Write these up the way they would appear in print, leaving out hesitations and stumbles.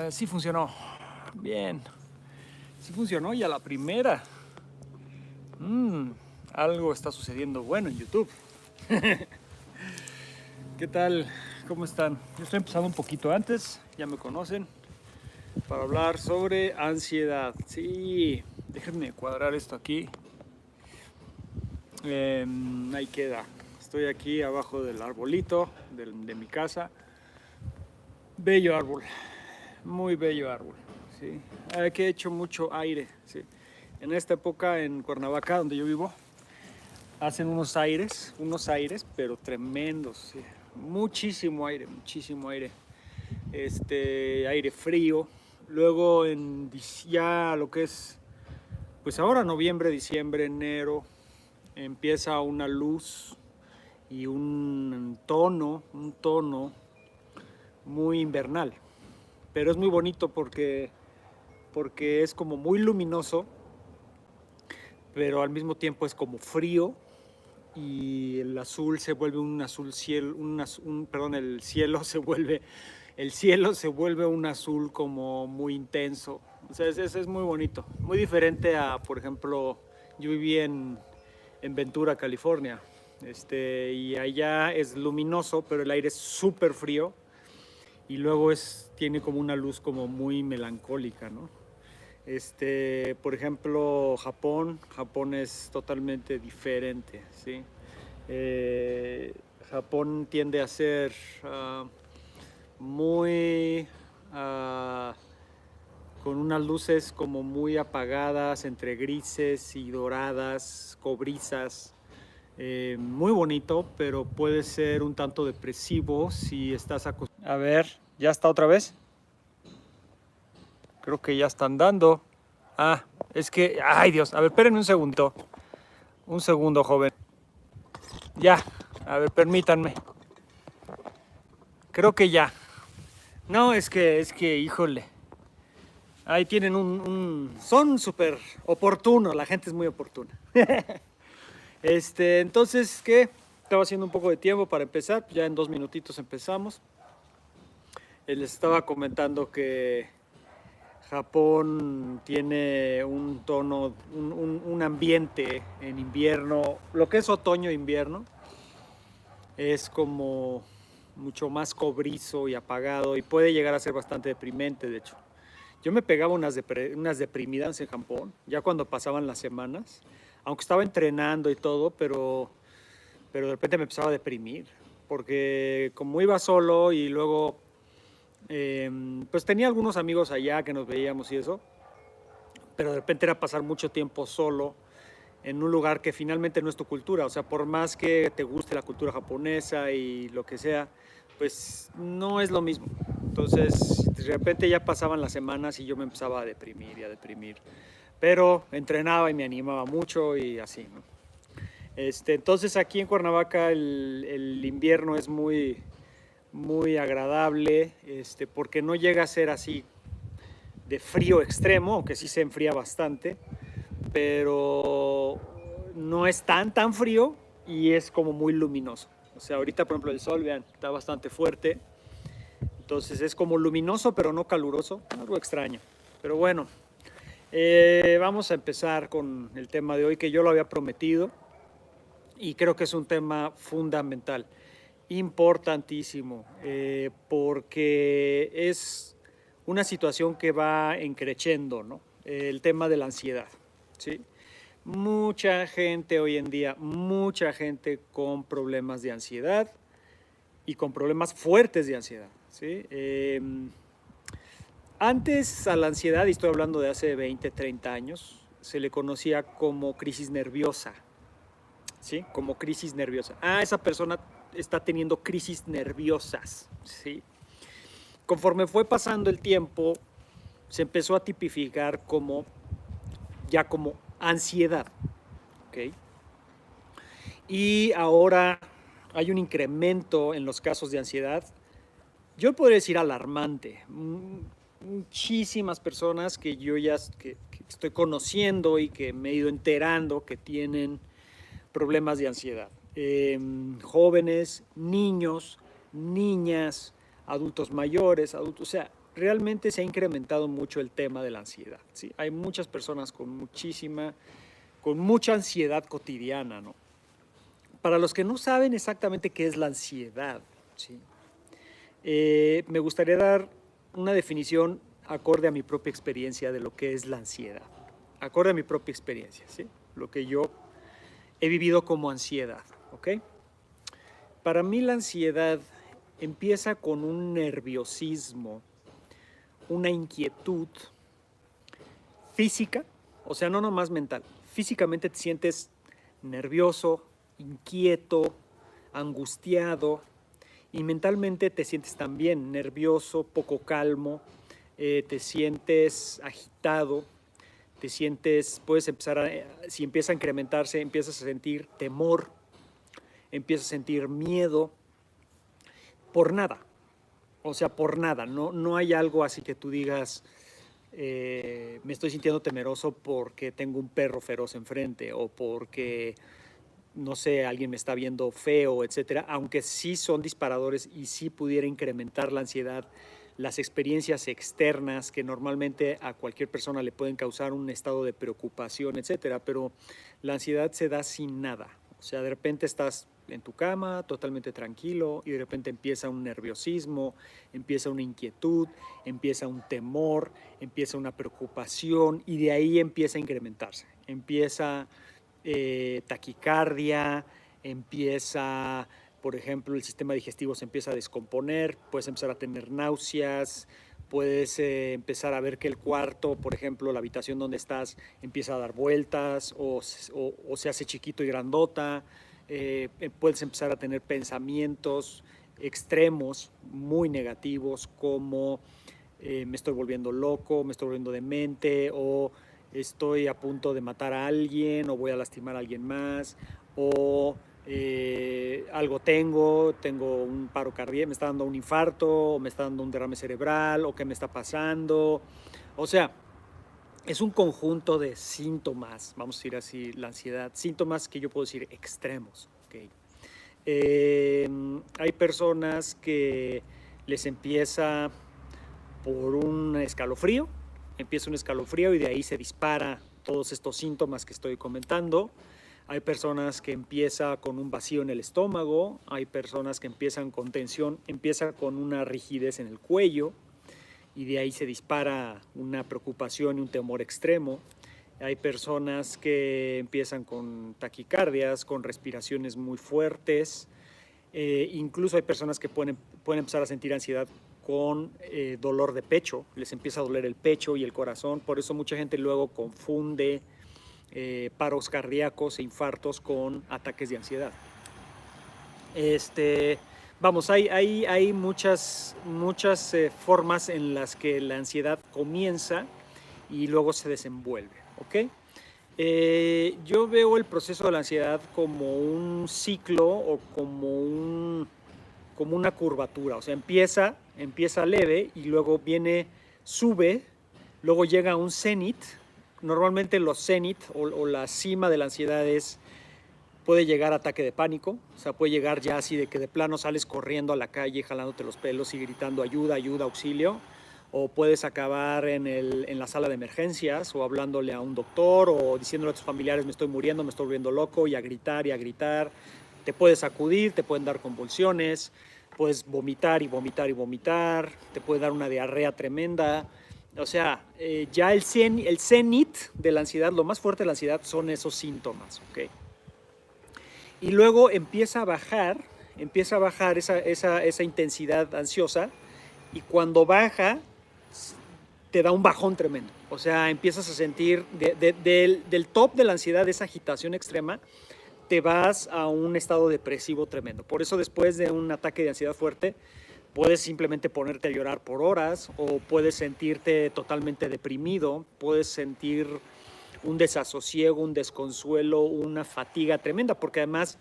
Sí funcionó. Bien. Sí funcionó y a la primera. Algo está sucediendo bueno en YouTube. ¿Qué tal? ¿Cómo están? Yo estoy empezando un poquito antes, ya me conocen, para hablar sobre ansiedad. Sí, déjenme cuadrar esto aquí. Ahí queda. Estoy aquí abajo del arbolito de mi casa. Bello árbol, muy bello árbol. Sí. Aquí he hecho mucho aire. Sí. En esta época en Cuernavaca, donde yo vivo, hacen unos aires, pero tremendos. Sí. Muchísimo aire, muchísimo aire. Aire frío. Luego ya lo que es, pues ahora noviembre, diciembre, enero, empieza una luz y un tono muy invernal. Pero es muy bonito porque es como muy luminoso, pero al mismo tiempo es como frío y el azul se vuelve un azul cielo, perdón, el cielo se vuelve un azul como muy intenso. O sea, es muy bonito, muy diferente a, por ejemplo, yo viví en Ventura, California, y allá es luminoso, pero el aire es súper frío y luego tiene como una luz como muy melancólica, ¿no? Por ejemplo, Japón es totalmente diferente, ¿sí? Japón tiende a ser muy con unas luces como muy apagadas, entre grises y doradas, cobrizas. Muy bonito, pero puede ser un tanto depresivo si estás acostumbrado. A ver, ¿ya está otra vez? Creo que ya están dando. Ah, es que, ay Dios, a ver, espérenme un segundo. Un segundo, joven. Ya, a ver, permítanme. Creo que ya. No, híjole. Ahí tienen son súper oportunos, la gente es muy oportuna. Entonces, ¿qué? Estaba haciendo un poco de tiempo para empezar, ya en 2 minutitos empezamos. Les estaba comentando que Japón tiene un tono, un ambiente en invierno, lo que es otoño e invierno, es como mucho más cobrizo y apagado y puede llegar a ser bastante deprimente, de hecho. Yo me pegaba unas deprimidas en Japón, ya cuando pasaban las semanas, aunque estaba entrenando y todo, pero de repente me empezaba a deprimir, porque como iba solo y luego, pues tenía algunos amigos allá que nos veíamos y eso, pero de repente era pasar mucho tiempo solo en un lugar que finalmente no es tu cultura. O sea, por más que te guste la cultura japonesa y lo que sea, pues no es lo mismo. Entonces, de repente ya pasaban las semanas y yo me empezaba a deprimir y a deprimir. Pero entrenaba y me animaba mucho y así, ¿no? Entonces aquí en Cuernavaca el invierno es muy, muy agradable, porque no llega a ser así de frío extremo, aunque sí se enfría bastante, pero no es tan frío y es como muy luminoso. O sea, ahorita por ejemplo el sol, vean, está bastante fuerte, entonces es como luminoso pero no caluroso, algo extraño. Pero bueno, vamos a empezar con el tema de hoy que yo lo había prometido y creo que es un tema fundamental, importantísimo, porque es una situación que va encreciendo, ¿no? El tema de la ansiedad, ¿sí? Mucha gente hoy en día, mucha gente con problemas de ansiedad y con problemas fuertes de ansiedad, ¿sí? Antes a la ansiedad, y estoy hablando de hace 20, 30 años, se le conocía como crisis nerviosa, ¿sí? Como crisis nerviosa. Ah, esa persona está teniendo crisis nerviosas, ¿sí? Conforme fue pasando el tiempo, se empezó a tipificar como ansiedad, ¿ok? Y ahora hay un incremento en los casos de ansiedad, yo podría decir alarmante. Muchísimas personas que yo ya que estoy conociendo y que me he ido enterando que tienen problemas de ansiedad. Jóvenes, niños, niñas, adultos mayores, adultos, o sea, realmente se ha incrementado mucho el tema de la ansiedad, ¿sí? Hay muchas personas con mucha ansiedad cotidiana, ¿no? Para los que no saben exactamente qué es la ansiedad, ¿sí? Me gustaría dar una definición acorde a mi propia experiencia de lo que es la ansiedad. Acorde a mi propia experiencia, ¿sí? Lo que yo he vivido como ansiedad, ¿ok? Para mí la ansiedad empieza con un nerviosismo, una inquietud física, o sea, no nomás mental. Físicamente te sientes nervioso, inquieto, angustiado, y mentalmente te sientes también nervioso, poco calmo, te sientes agitado, te sientes, puedes empezar a, si empieza a incrementarse, empiezas a sentir temor, empiezas a sentir miedo, por nada, o sea, por nada, no hay algo así que tú digas, me estoy sintiendo temeroso porque tengo un perro feroz enfrente o porque, no sé, alguien me está viendo feo, etcétera, aunque sí son disparadores y sí pudiera incrementar la ansiedad, las experiencias externas que normalmente a cualquier persona le pueden causar un estado de preocupación, etcétera, pero la ansiedad se da sin nada. O sea, de repente estás en tu cama, totalmente tranquilo, y de repente empieza un nerviosismo, empieza una inquietud, empieza un temor, empieza una preocupación, y de ahí empieza a incrementarse. Empieza taquicardia, empieza, por ejemplo, el sistema digestivo se empieza a descomponer, puedes empezar a tener náuseas, puedes empezar a ver que el cuarto, por ejemplo, la habitación donde estás, empieza a dar vueltas o se hace chiquito y grandota, puedes empezar a tener pensamientos extremos, muy negativos, como me estoy volviendo loco, me estoy volviendo demente, o estoy a punto de matar a alguien, o voy a lastimar a alguien más, o algo tengo un paro cardíaco, me está dando un infarto, o me está dando un derrame cerebral, o qué me está pasando. O sea, es un conjunto de síntomas, vamos a decir así, la ansiedad, síntomas que yo puedo decir extremos. ¿Okay? Hay personas que les empieza por un escalofrío, empieza un escalofrío y de ahí se dispara todos estos síntomas que estoy comentando. Hay personas que empieza con un vacío en el estómago, hay personas que empiezan con tensión, empieza con una rigidez en el cuello y de ahí se dispara una preocupación y un temor extremo. Hay personas que empiezan con taquicardias, con respiraciones muy fuertes. Incluso hay personas que pueden empezar a sentir ansiedad con dolor de pecho, les empieza a doler el pecho y el corazón, por eso mucha gente luego confunde paros cardíacos e infartos con ataques de ansiedad. Vamos, hay muchas formas en las que la ansiedad comienza y luego se desenvuelve, ¿ok? Yo veo el proceso de la ansiedad como un ciclo o como una curvatura, o sea, empieza leve y luego sube, luego llega a un cenit. Normalmente los cenit o la cima de la ansiedad puede llegar a ataque de pánico, o sea, puede llegar ya así de que de plano sales corriendo a la calle jalándote los pelos y gritando ayuda, ayuda, auxilio, o puedes acabar en la sala de emergencias o hablándole a un doctor o diciéndole a tus familiares me estoy muriendo, me estoy volviendo loco y a gritar y a gritar. Te puedes sacudir, te pueden dar convulsiones, puedes vomitar y vomitar y vomitar, te puede dar una diarrea tremenda. O sea, ya el cenit de la ansiedad, lo más fuerte de la ansiedad son esos síntomas, ¿ok? Y luego empieza a bajar esa intensidad ansiosa y cuando baja te da un bajón tremendo. O sea, empiezas a sentir del top de la ansiedad, de esa agitación extrema, te vas a un estado depresivo tremendo. Por eso después de un ataque de ansiedad fuerte, puedes simplemente ponerte a llorar por horas o puedes sentirte totalmente deprimido, puedes sentir un desasosiego, un desconsuelo, una fatiga tremenda, porque además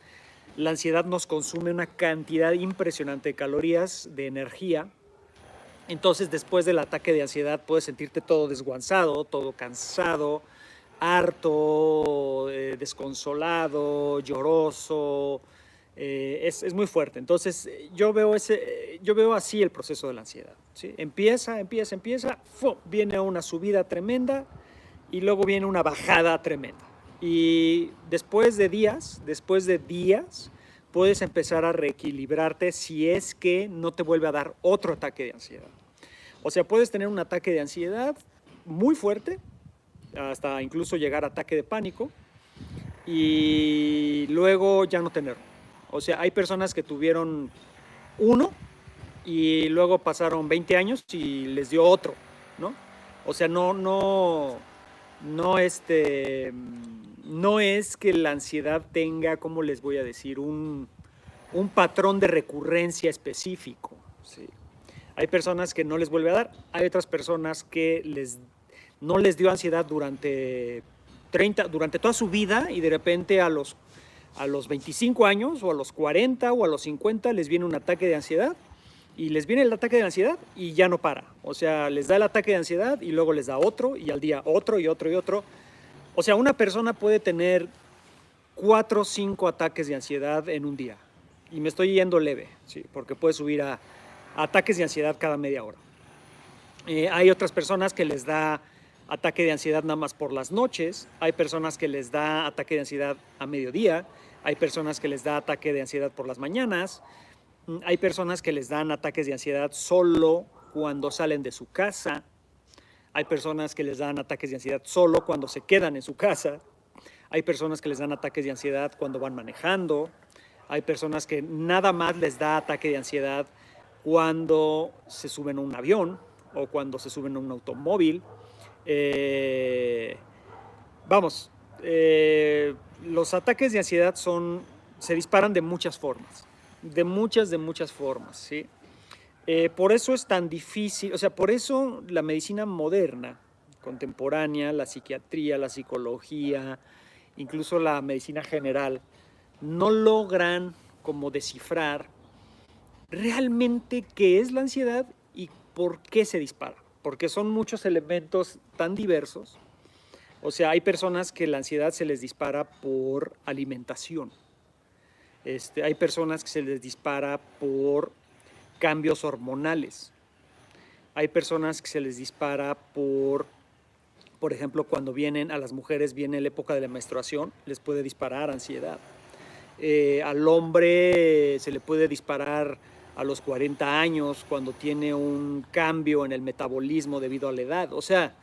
la ansiedad nos consume una cantidad impresionante de calorías, de energía. Entonces, después del ataque de ansiedad, puedes sentirte todo desguanzado, todo cansado, harto, desconsolado, lloroso, Es muy fuerte. Entonces, yo veo así el proceso de la ansiedad, ¿sí? Empieza, ¡fum! Viene una subida tremenda y luego viene una bajada tremenda. Y después de días, puedes empezar a reequilibrarte si es que no te vuelve a dar otro ataque de ansiedad. O sea, puedes tener un ataque de ansiedad muy fuerte, hasta incluso llegar a ataque de pánico, y luego ya no tenerlo. O sea, hay personas que tuvieron uno y luego pasaron 20 años y les dio otro, ¿no? O sea, no es que la ansiedad tenga, ¿cómo les voy a decir? Un patrón de recurrencia específico, ¿sí? Hay personas que no les vuelve a dar, hay otras personas que no les dio ansiedad durante toda su vida y de repente a los 25 años o a los 40 o a los 50 les viene un ataque de ansiedad y les viene el ataque de ansiedad y ya no para. O sea, les da el ataque de ansiedad y luego les da otro y al día otro y otro y otro. O sea, una persona puede tener 4 o 5 ataques de ansiedad en un día. Y me estoy yendo leve, ¿sí? Porque puede subir a ataques de ansiedad cada media hora. Hay otras personas que les da ataque de ansiedad nada más por las noches, hay personas que les da ataque de ansiedad a mediodía, hay personas que les da ataque de ansiedad por las mañanas, hay personas que les dan ataques de ansiedad solo cuando salen de su casa, hay personas que les dan ataques de ansiedad solo cuando se quedan en su casa, hay personas que les dan ataques de ansiedad cuando van manejando, hay personas que nada más les da ataque de ansiedad cuando se suben a un avión o cuando se suben a un automóvil. Vamos, los ataques de ansiedad se disparan de muchas formas, de muchas formas, ¿sí? Por eso es tan difícil, o sea, por eso la medicina moderna, contemporánea, la psiquiatría, la psicología, incluso la medicina general, no logran como descifrar realmente qué es la ansiedad y por qué se dispara, porque son muchos elementos tan diversos. O sea, hay personas que la ansiedad se les dispara por alimentación. Hay personas que se les dispara por cambios hormonales. Hay personas que se les dispara por ejemplo, cuando a las mujeres viene la época de la menstruación, les puede disparar ansiedad. Al hombre se le puede disparar a los 40 años cuando tiene un cambio en el metabolismo debido a la edad. O sea,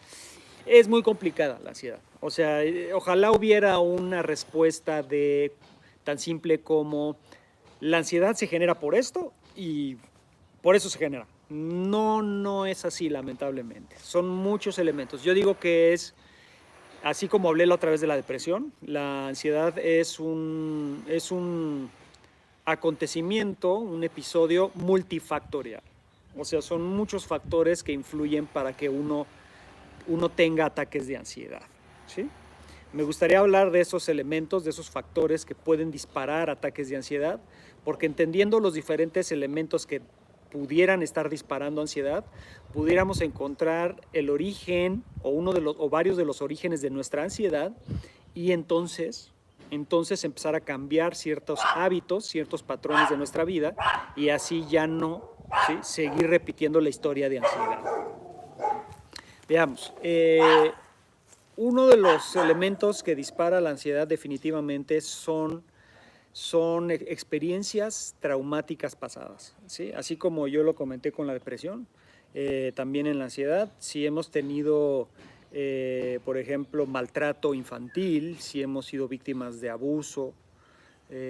es muy complicada la ansiedad. O sea, ojalá hubiera una respuesta tan simple como la ansiedad se genera por esto y por eso se genera. No es así, lamentablemente. Son muchos elementos. Yo digo que así como hablé la otra vez de la depresión, la ansiedad es un acontecimiento, un episodio multifactorial. O sea, son muchos factores que influyen para que uno tenga ataques de ansiedad, ¿sí? Me gustaría hablar de esos elementos, de esos factores que pueden disparar ataques de ansiedad, porque entendiendo los diferentes elementos que pudieran estar disparando ansiedad, pudiéramos encontrar el origen o varios de los orígenes de nuestra ansiedad y entonces empezar a cambiar ciertos hábitos, ciertos patrones de nuestra vida y así ya no, ¿sí?, seguir repitiendo la historia de ansiedad. Veamos, uno de los elementos que dispara la ansiedad definitivamente son experiencias traumáticas pasadas, ¿sí? Así como yo lo comenté con la depresión, también en la ansiedad, si hemos tenido, por ejemplo, maltrato infantil, si hemos sido víctimas de abuso,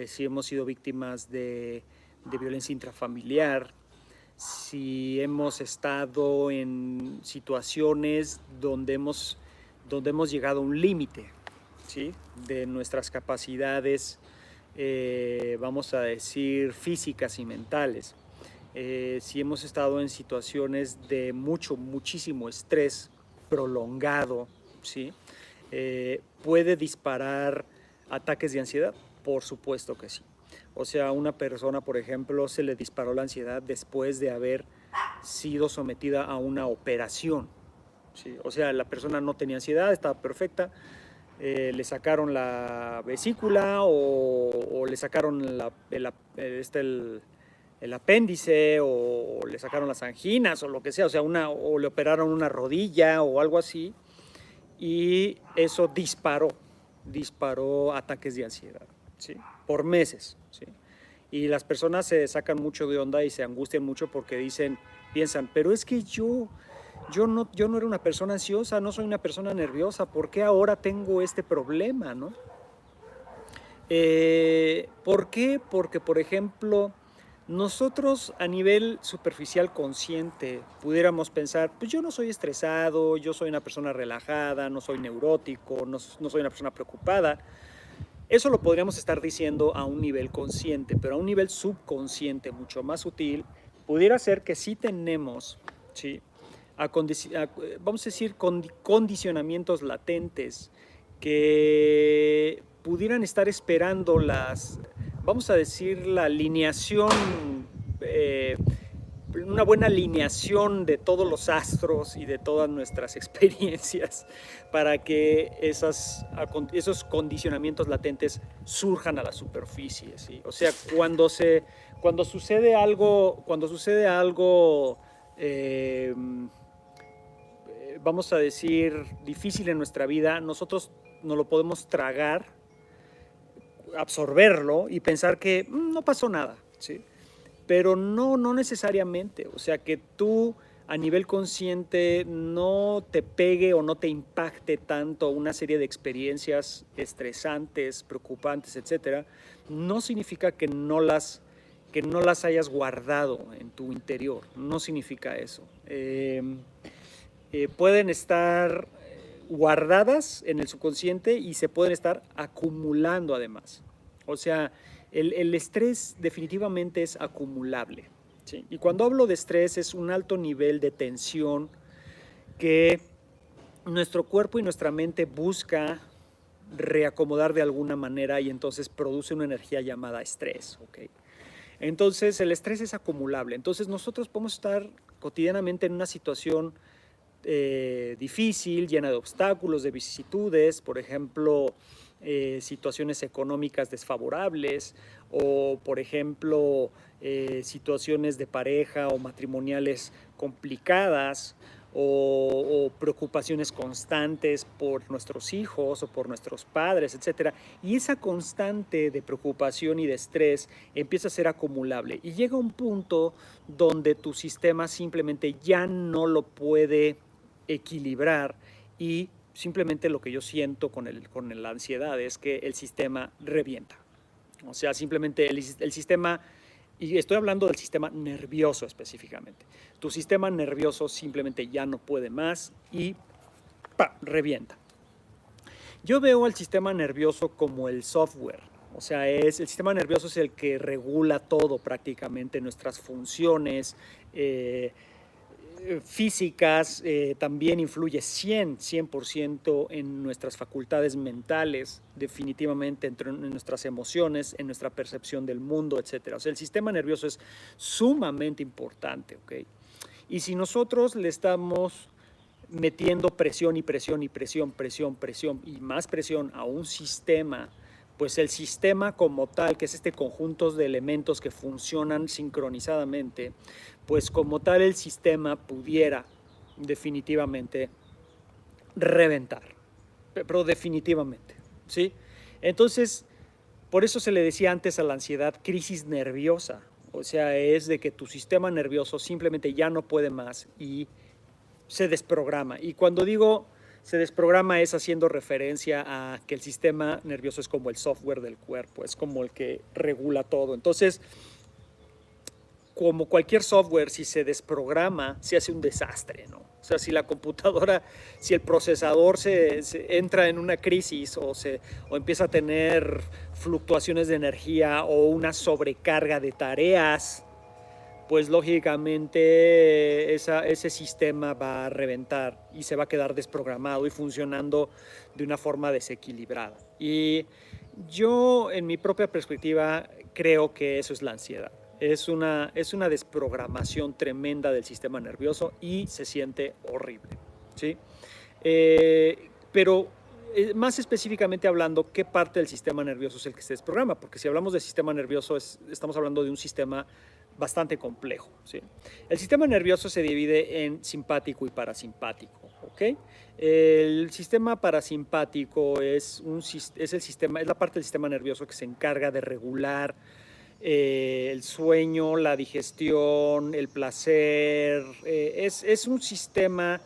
si hemos sido víctimas de violencia intrafamiliar, si hemos estado en situaciones donde hemos llegado a un límite, ¿sí?, de nuestras capacidades, vamos a decir, físicas y mentales. Si hemos estado en situaciones de muchísimo estrés prolongado, ¿sí?, puede disparar ataques de ansiedad, por supuesto que sí. O sea, a una persona, por ejemplo, se le disparó la ansiedad después de haber sido sometida a una operación, ¿sí? O sea, la persona no tenía ansiedad, estaba perfecta, le sacaron la vesícula o le sacaron el apéndice o le sacaron las anginas o lo que sea, o le operaron una rodilla o algo así, y eso disparó ataques de ansiedad, ¿sí? Por meses, ¿sí? Y las personas se sacan mucho de onda y se angustian mucho porque piensan, pero es que yo no era una persona ansiosa, no soy una persona nerviosa, ¿por qué ahora tengo este problema, no? ¿Por qué? Porque, por ejemplo, nosotros a nivel superficial consciente pudiéramos pensar, pues yo no soy estresado, yo soy una persona relajada, no soy neurótico, no soy una persona preocupada. Eso lo podríamos estar diciendo a un nivel consciente, pero a un nivel subconsciente, mucho más sutil, pudiera ser que sí tenemos, ¿sí? Vamos a decir, condicionamientos latentes que pudieran estar esperando vamos a decir, la alineación, una buena alineación de todos los astros y de todas nuestras experiencias para que esos condicionamientos latentes surjan a la superficie, ¿sí? O sea, cuando sucede algo, vamos a decir, difícil en nuestra vida, nosotros no lo podemos tragar, absorberlo y pensar que no pasó nada, ¿sí? Pero no necesariamente. O sea, que tú a nivel consciente no te pegue o no te impacte tanto una serie de experiencias estresantes, preocupantes, etcétera, no significa que no las hayas guardado en tu interior. No significa eso. Pueden estar guardadas en el subconsciente y se pueden estar acumulando además. O sea, el estrés definitivamente es acumulable, ¿sí? Y cuando hablo de estrés es un alto nivel de tensión que nuestro cuerpo y nuestra mente busca reacomodar de alguna manera y entonces produce una energía llamada estrés, ¿ok? Entonces el estrés es acumulable. Entonces nosotros podemos estar cotidianamente en una situación difícil, llena de obstáculos, de vicisitudes, por ejemplo, situaciones económicas desfavorables o, por ejemplo, situaciones de pareja o matrimoniales complicadas o preocupaciones constantes por nuestros hijos o por nuestros padres, etcétera. Y esa constante de preocupación y de estrés empieza a ser acumulable y llega un punto donde tu sistema simplemente ya no lo puede equilibrar y simplemente lo que yo siento con la ansiedad es que el sistema revienta. O sea, simplemente el sistema, y estoy hablando del sistema nervioso específicamente, tu sistema nervioso simplemente ya no puede más y ¡pa!, revienta. Yo veo al sistema nervioso como el software. O sea, el sistema nervioso es el que regula todo prácticamente, nuestras funciones físicas, también influye 100% en nuestras facultades mentales, definitivamente en nuestras emociones, en nuestra percepción del mundo, etc. O sea, el sistema nervioso es sumamente importante, ¿ok? Y si nosotros le estamos metiendo presión y presión y presión y más presión a un sistema, pues el sistema como tal, que es este conjunto de elementos que funcionan sincronizadamente, pues como tal el sistema pudiera definitivamente reventar, pero definitivamente, ¿sí? Entonces, por eso se le decía antes a la ansiedad crisis nerviosa. O sea, es de que tu sistema nervioso simplemente ya no puede más y se desprograma. Y cuando digo se desprograma es haciendo referencia a que el sistema nervioso es como el software del cuerpo, es como el que regula todo. Entonces, como cualquier software, si se desprograma, se hace un desastre, ¿no? O sea, si la computadora, si el procesador se entra en una crisis o empieza a tener fluctuaciones de energía o una sobrecarga de tareas, pues lógicamente ese sistema va a reventar y se va a quedar desprogramado y funcionando de una forma desequilibrada. Y yo, en mi propia perspectiva, creo que eso es la ansiedad. Es una desprogramación tremenda del sistema nervioso y se siente horrible, ¿sí? Pero más específicamente hablando, ¿qué parte del sistema nervioso es el que se desprograma? Porque si hablamos de sistema nervioso, estamos hablando de un sistema bastante complejo, ¿sí? El sistema nervioso se divide en simpático y parasimpático, ¿ok? El sistema parasimpático es la parte del sistema nervioso que se encarga de regular el sueño, la digestión, el placer. Es un sistema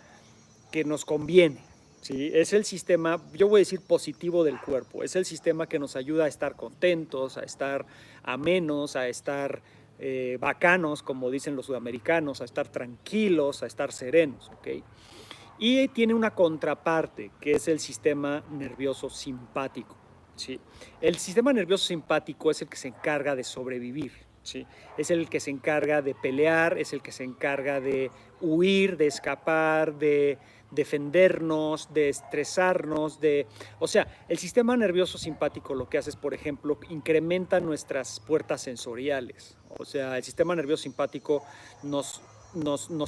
que nos conviene, ¿sí? Es el sistema, yo voy a decir positivo del cuerpo, es el sistema que nos ayuda a estar contentos, a estar amenos, a estar bacanos, como dicen los sudamericanos, a estar tranquilos, a estar serenos, ¿ok? Y tiene una contraparte, que es el sistema nervioso simpático, ¿sí? El sistema nervioso simpático es el que se encarga de sobrevivir, ¿sí? Es el que se encarga de pelear, es el que se encarga de huir, de escapar, de defendernos, de estresarnos, o sea, el sistema nervioso simpático lo que hace es, por ejemplo, incrementa nuestras puertas sensoriales. O sea, el sistema nervioso simpático nos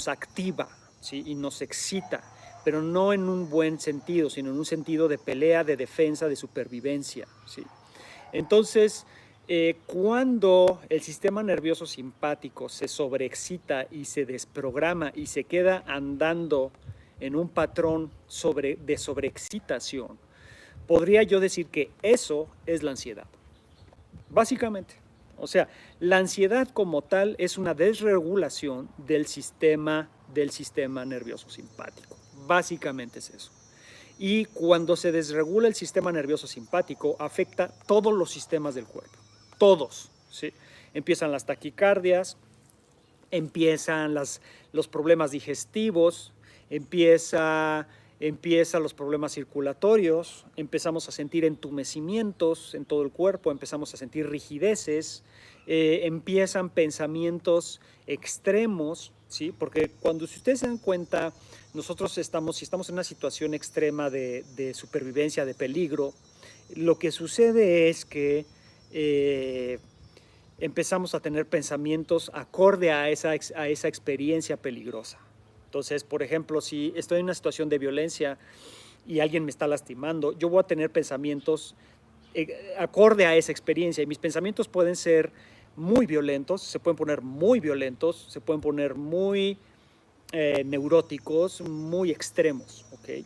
activa, ¿sí? Y nos excita, pero no en un buen sentido, sino en un sentido de pelea, de defensa, de supervivencia, ¿sí? Entonces, cuando el sistema nervioso simpático se sobreexcita y se desprograma y se queda andando en un patrón de sobreexcitación, podría yo decir que eso es la ansiedad, básicamente. O sea, la ansiedad como tal es una desregulación del sistema nervioso simpático. Básicamente es eso. Y cuando se desregula el sistema nervioso simpático, afecta todos los sistemas del cuerpo. Todos, ¿sí? Empiezan las taquicardias, empiezan los problemas digestivos, empiezan los problemas circulatorios, empezamos a sentir entumecimientos en todo el cuerpo, empezamos a sentir rigideces, empiezan pensamientos extremos, ¿sí? Porque si ustedes se dan cuenta, nosotros si estamos en una situación extrema de supervivencia, de peligro, lo que sucede es que empezamos a tener pensamientos acorde a esa experiencia peligrosa. Entonces, por ejemplo, si estoy en una situación de violencia y alguien me está lastimando, yo voy a tener pensamientos acorde a esa experiencia, y mis pensamientos pueden ser muy violentos, se pueden poner muy violentos, se pueden poner muy neuróticos, muy extremos, ¿ok?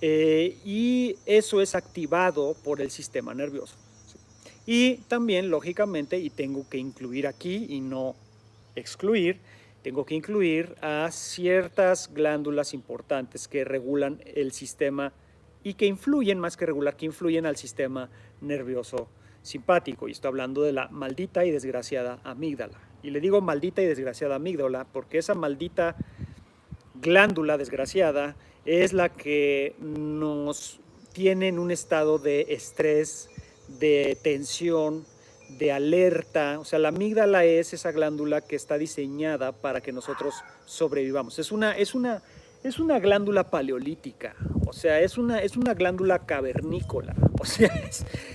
Y eso es activado por el sistema nervioso, ¿sí? Y también, lógicamente, y tengo que incluir aquí y no excluir, tengo que incluir a ciertas glándulas importantes que regulan el sistema y que influyen, más que regular, que influyen al sistema nervioso simpático. Y estoy hablando de la maldita y desgraciada amígdala. Y le digo maldita y desgraciada amígdala porque esa maldita glándula desgraciada es la que nos tiene en un estado de estrés, de tensión, de alerta. O sea, la amígdala es esa glándula que está diseñada para que nosotros sobrevivamos. Es una glándula paleolítica, o sea, es una glándula cavernícola. O sea,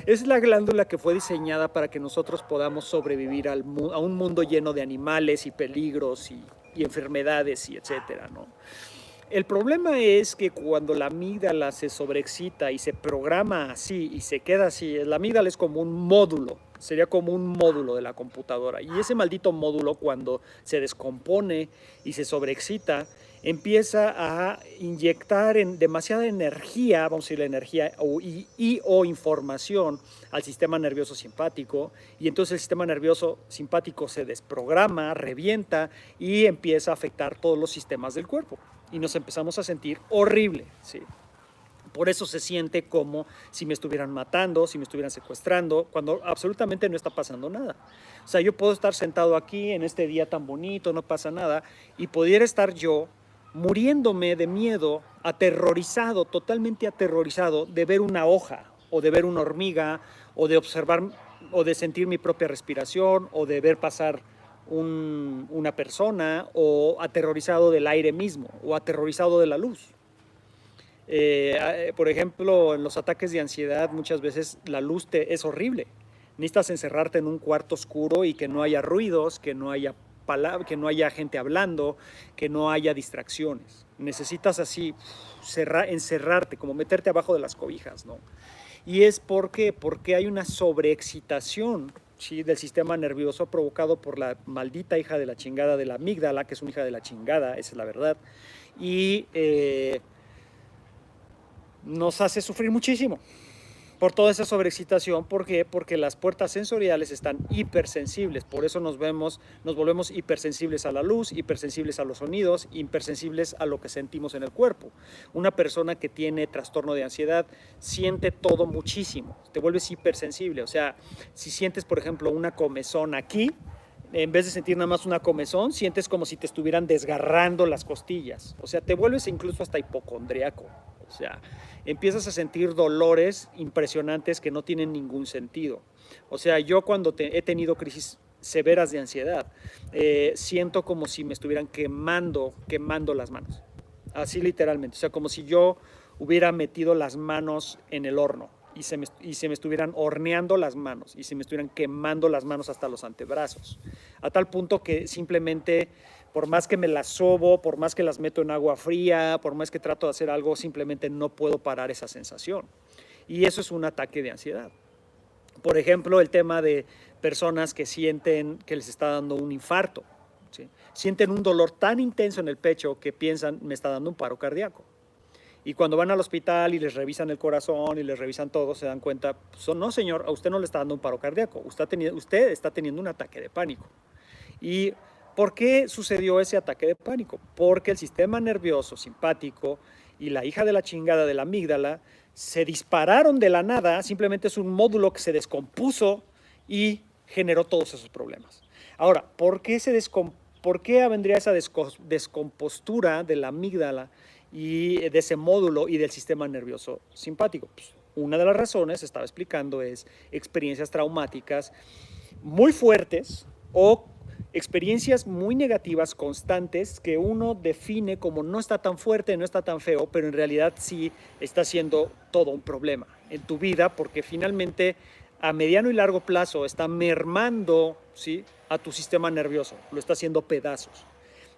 es la glándula que fue diseñada para que nosotros podamos sobrevivir a un mundo lleno de animales y peligros y enfermedades y etcétera, ¿no? El problema es que cuando la amígdala se sobreexcita y se programa así y se queda así, la amígdala es como un módulo, sería como un módulo de la computadora. Y ese maldito módulo, cuando se descompone y se sobreexcita, empieza a inyectar demasiada energía, vamos a decir energía o información al sistema nervioso simpático, y entonces el sistema nervioso simpático se desprograma, revienta y empieza a afectar todos los sistemas del cuerpo. Y nos empezamos a sentir horrible, ¿sí? Por eso se siente como si me estuvieran matando, si me estuvieran secuestrando, cuando absolutamente no está pasando nada. O sea, yo puedo estar sentado aquí en este día tan bonito, no pasa nada, y pudiera estar yo muriéndome de miedo, aterrorizado, totalmente aterrorizado de ver una hoja, o de ver una hormiga, o de observar, o de sentir mi propia respiración, o de ver pasar una persona, o aterrorizado del aire mismo, o aterrorizado de la luz. Por ejemplo, en los ataques de ansiedad muchas veces la luz es horrible. Necesitas encerrarte en un cuarto oscuro y que no haya ruidos, que no haya que no haya gente hablando, que no haya distracciones. Necesitas así encerrarte, como meterte abajo de las cobijas, ¿no? Y es porque hay una sobreexcitación, ¿sí?, del sistema nervioso provocado por la maldita hija de la chingada de la amígdala, que es una hija de la chingada, esa es la verdad, y nos hace sufrir muchísimo por toda esa sobreexcitación. ¿Por qué? Porque las puertas sensoriales están hipersensibles, por eso nos volvemos hipersensibles a la luz, hipersensibles a los sonidos, hipersensibles a lo que sentimos en el cuerpo. Una persona que tiene trastorno de ansiedad siente todo muchísimo, te vuelves hipersensible. O sea, si sientes, por ejemplo, una comezón aquí, en vez de sentir nada más una comezón, sientes como si te estuvieran desgarrando las costillas. O sea, te vuelves incluso hasta hipocondriaco. O sea, empiezas a sentir dolores impresionantes que no tienen ningún sentido. O sea, yo cuando he tenido crisis severas de ansiedad, siento como si me estuvieran quemando las manos. Así literalmente. O sea, como si yo hubiera metido las manos en el horno y se me estuvieran horneando las manos y se me estuvieran quemando las manos hasta los antebrazos. A tal punto que simplemente, por más que me las sobo, por más que las meto en agua fría, por más que trato de hacer algo, simplemente no puedo parar esa sensación. Y eso es un ataque de ansiedad. Por ejemplo, el tema de personas que sienten que les está dando un infarto, ¿sí? Sienten un dolor tan intenso en el pecho que piensan, me está dando un paro cardíaco. Y cuando van al hospital y les revisan el corazón y les revisan todo, se dan cuenta, pues, no señor, a usted no le está dando un paro cardíaco, usted está teniendo un ataque de pánico. ¿Y por qué sucedió ese ataque de pánico? Porque el sistema nervioso simpático y la hija de la chingada de la amígdala se dispararon de la nada, simplemente es un módulo que se descompuso y generó todos esos problemas. Ahora, ¿por qué vendría esa descompostura de la amígdala y de ese módulo y del sistema nervioso simpático? Pues, una de las razones, estaba explicando, es experiencias traumáticas muy fuertes o experiencias muy negativas constantes que uno define como no está tan fuerte, no está tan feo, pero en realidad sí está siendo todo un problema en tu vida, porque finalmente a mediano y largo plazo está mermando, ¿sí?, a tu sistema nervioso, lo está haciendo pedazos.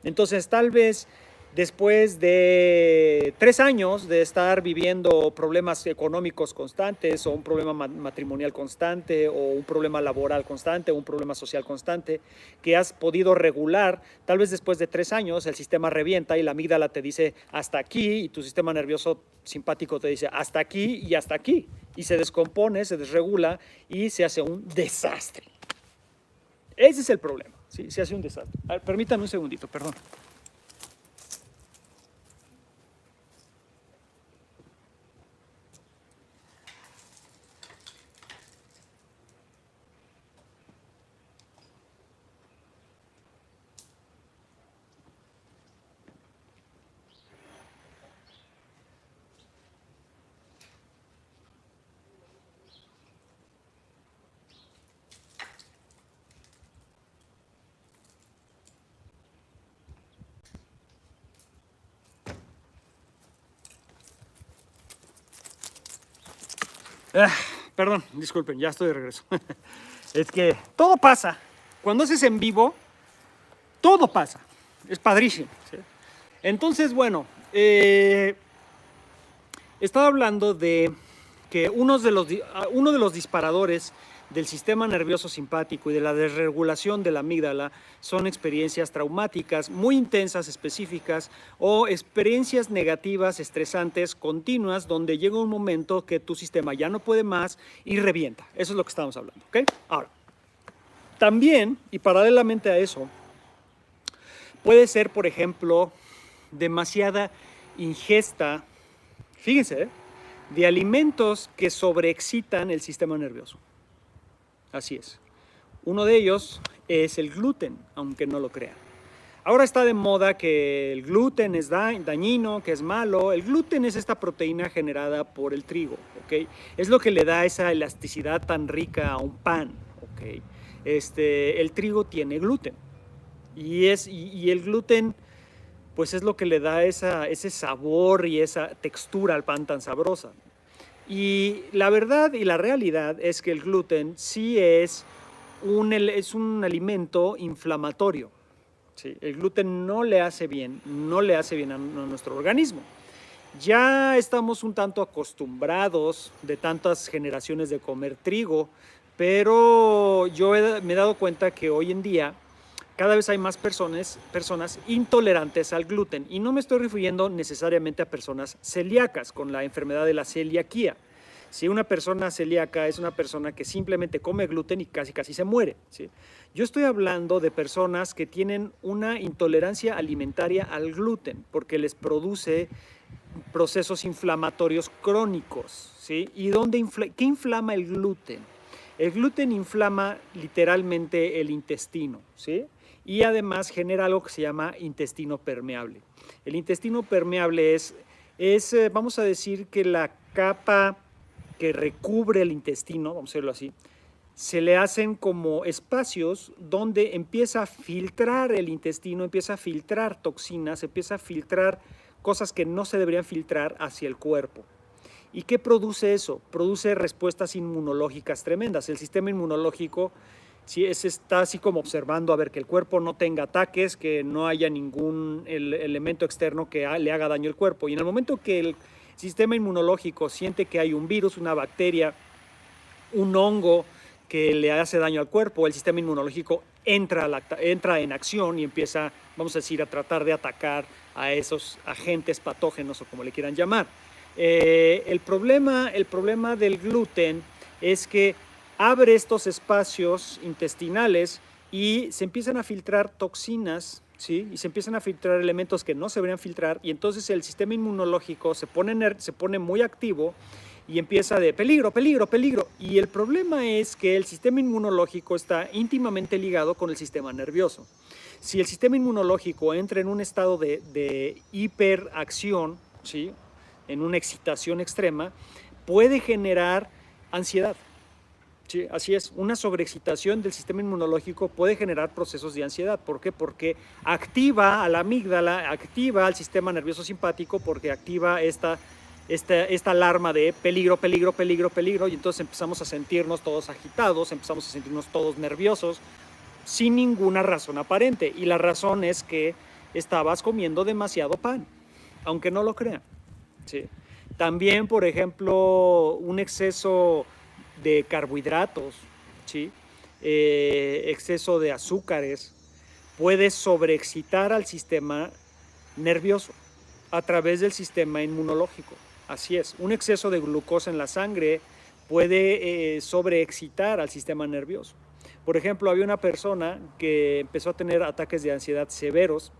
Entonces, tal vez después de 3 años de estar viviendo problemas económicos constantes o un problema matrimonial constante o un problema laboral constante o un problema social constante que has podido regular, tal vez después de 3 años el sistema revienta y la amígdala te dice hasta aquí y tu sistema nervioso simpático te dice hasta aquí y hasta aquí, y se descompone, se desregula y se hace un desastre. Ese es el problema, ¿sí? Se hace un desastre. A ver, permítame un segundito, perdón. Perdón, disculpen, ya estoy de regreso. Es que todo pasa. Cuando haces en vivo, todo pasa. Es padrísimo, ¿sí? Entonces, bueno, estaba hablando de que uno de los disparadores del sistema nervioso simpático y de la desregulación de la amígdala son experiencias traumáticas muy intensas, específicas, o experiencias negativas, estresantes, continuas, donde llega un momento que tu sistema ya no puede más y revienta. Eso es lo que estamos hablando, ¿ok? Ahora, también, y paralelamente a eso, puede ser, por ejemplo, demasiada ingesta, fíjense, de alimentos que sobreexcitan el sistema nervioso. Así es. Uno de ellos es el gluten, aunque no lo crean. Ahora está de moda que el gluten es dañino, que es malo. El gluten es esta proteína generada por el trigo, ¿ok? Es lo que le da esa elasticidad tan rica a un pan, ¿ok? El trigo tiene gluten y el gluten pues es lo que le da ese sabor y esa textura al pan tan sabrosa. Y la verdad y la realidad es que el gluten sí es un alimento inflamatorio, ¿sí? El gluten no le hace bien, a nuestro organismo. Ya estamos un tanto acostumbrados de tantas generaciones de comer trigo, pero me he dado cuenta que hoy en día cada vez hay más personas intolerantes al gluten. Y no me estoy refiriendo necesariamente a personas celíacas con la enfermedad de la celiaquía. Si una persona celíaca es una persona que simplemente come gluten y casi se muere, ¿sí? Yo estoy hablando de personas que tienen una intolerancia alimentaria al gluten porque les produce procesos inflamatorios crónicos, ¿sí? ¿Y qué inflama el gluten? El gluten inflama literalmente el intestino, ¿sí? Y además genera algo que se llama intestino permeable. El intestino permeable vamos a decir que la capa que recubre el intestino, vamos a decirlo así, se le hacen como espacios donde empieza a filtrar el intestino, empieza a filtrar toxinas, empieza a filtrar cosas que no se deberían filtrar hacia el cuerpo. ¿Y qué produce eso? Produce respuestas inmunológicas tremendas. El sistema inmunológico está así como observando a ver que el cuerpo no tenga ataques, que no haya ningún elemento externo que le haga daño al cuerpo. Y en el momento que el sistema inmunológico siente que hay un virus, una bacteria, un hongo que le hace daño al cuerpo, el sistema inmunológico entra en acción y empieza, vamos a decir, a tratar de atacar a esos agentes patógenos o como le quieran llamar. El problema del gluten es que abre estos espacios intestinales y se empiezan a filtrar toxinas, ¿sí? Y se empiezan a filtrar elementos que no se deberían filtrar y entonces el sistema inmunológico se pone muy activo y empieza de peligro, peligro, peligro. Y el problema es que el sistema inmunológico está íntimamente ligado con el sistema nervioso. Si el sistema inmunológico entra en un estado de hiperacción, ¿sí? En una excitación extrema, puede generar ansiedad. Sí, así es, una sobreexcitación del sistema inmunológico puede generar procesos de ansiedad. ¿Por qué? Porque activa a la amígdala, activa al sistema nervioso simpático, porque activa esta alarma de peligro, peligro, peligro, peligro, y entonces empezamos a sentirnos todos agitados, empezamos a sentirnos todos nerviosos, sin ninguna razón aparente. Y la razón es que estabas comiendo demasiado pan, aunque no lo crean. ¿Sí? También, por ejemplo, un exceso de carbohidratos, ¿sí? Exceso de azúcares, puede sobreexcitar al sistema nervioso a través del sistema inmunológico. Así es, un exceso de glucosa en la sangre puede sobreexcitar al sistema nervioso. Por ejemplo, había una persona que empezó a tener ataques de ansiedad severos,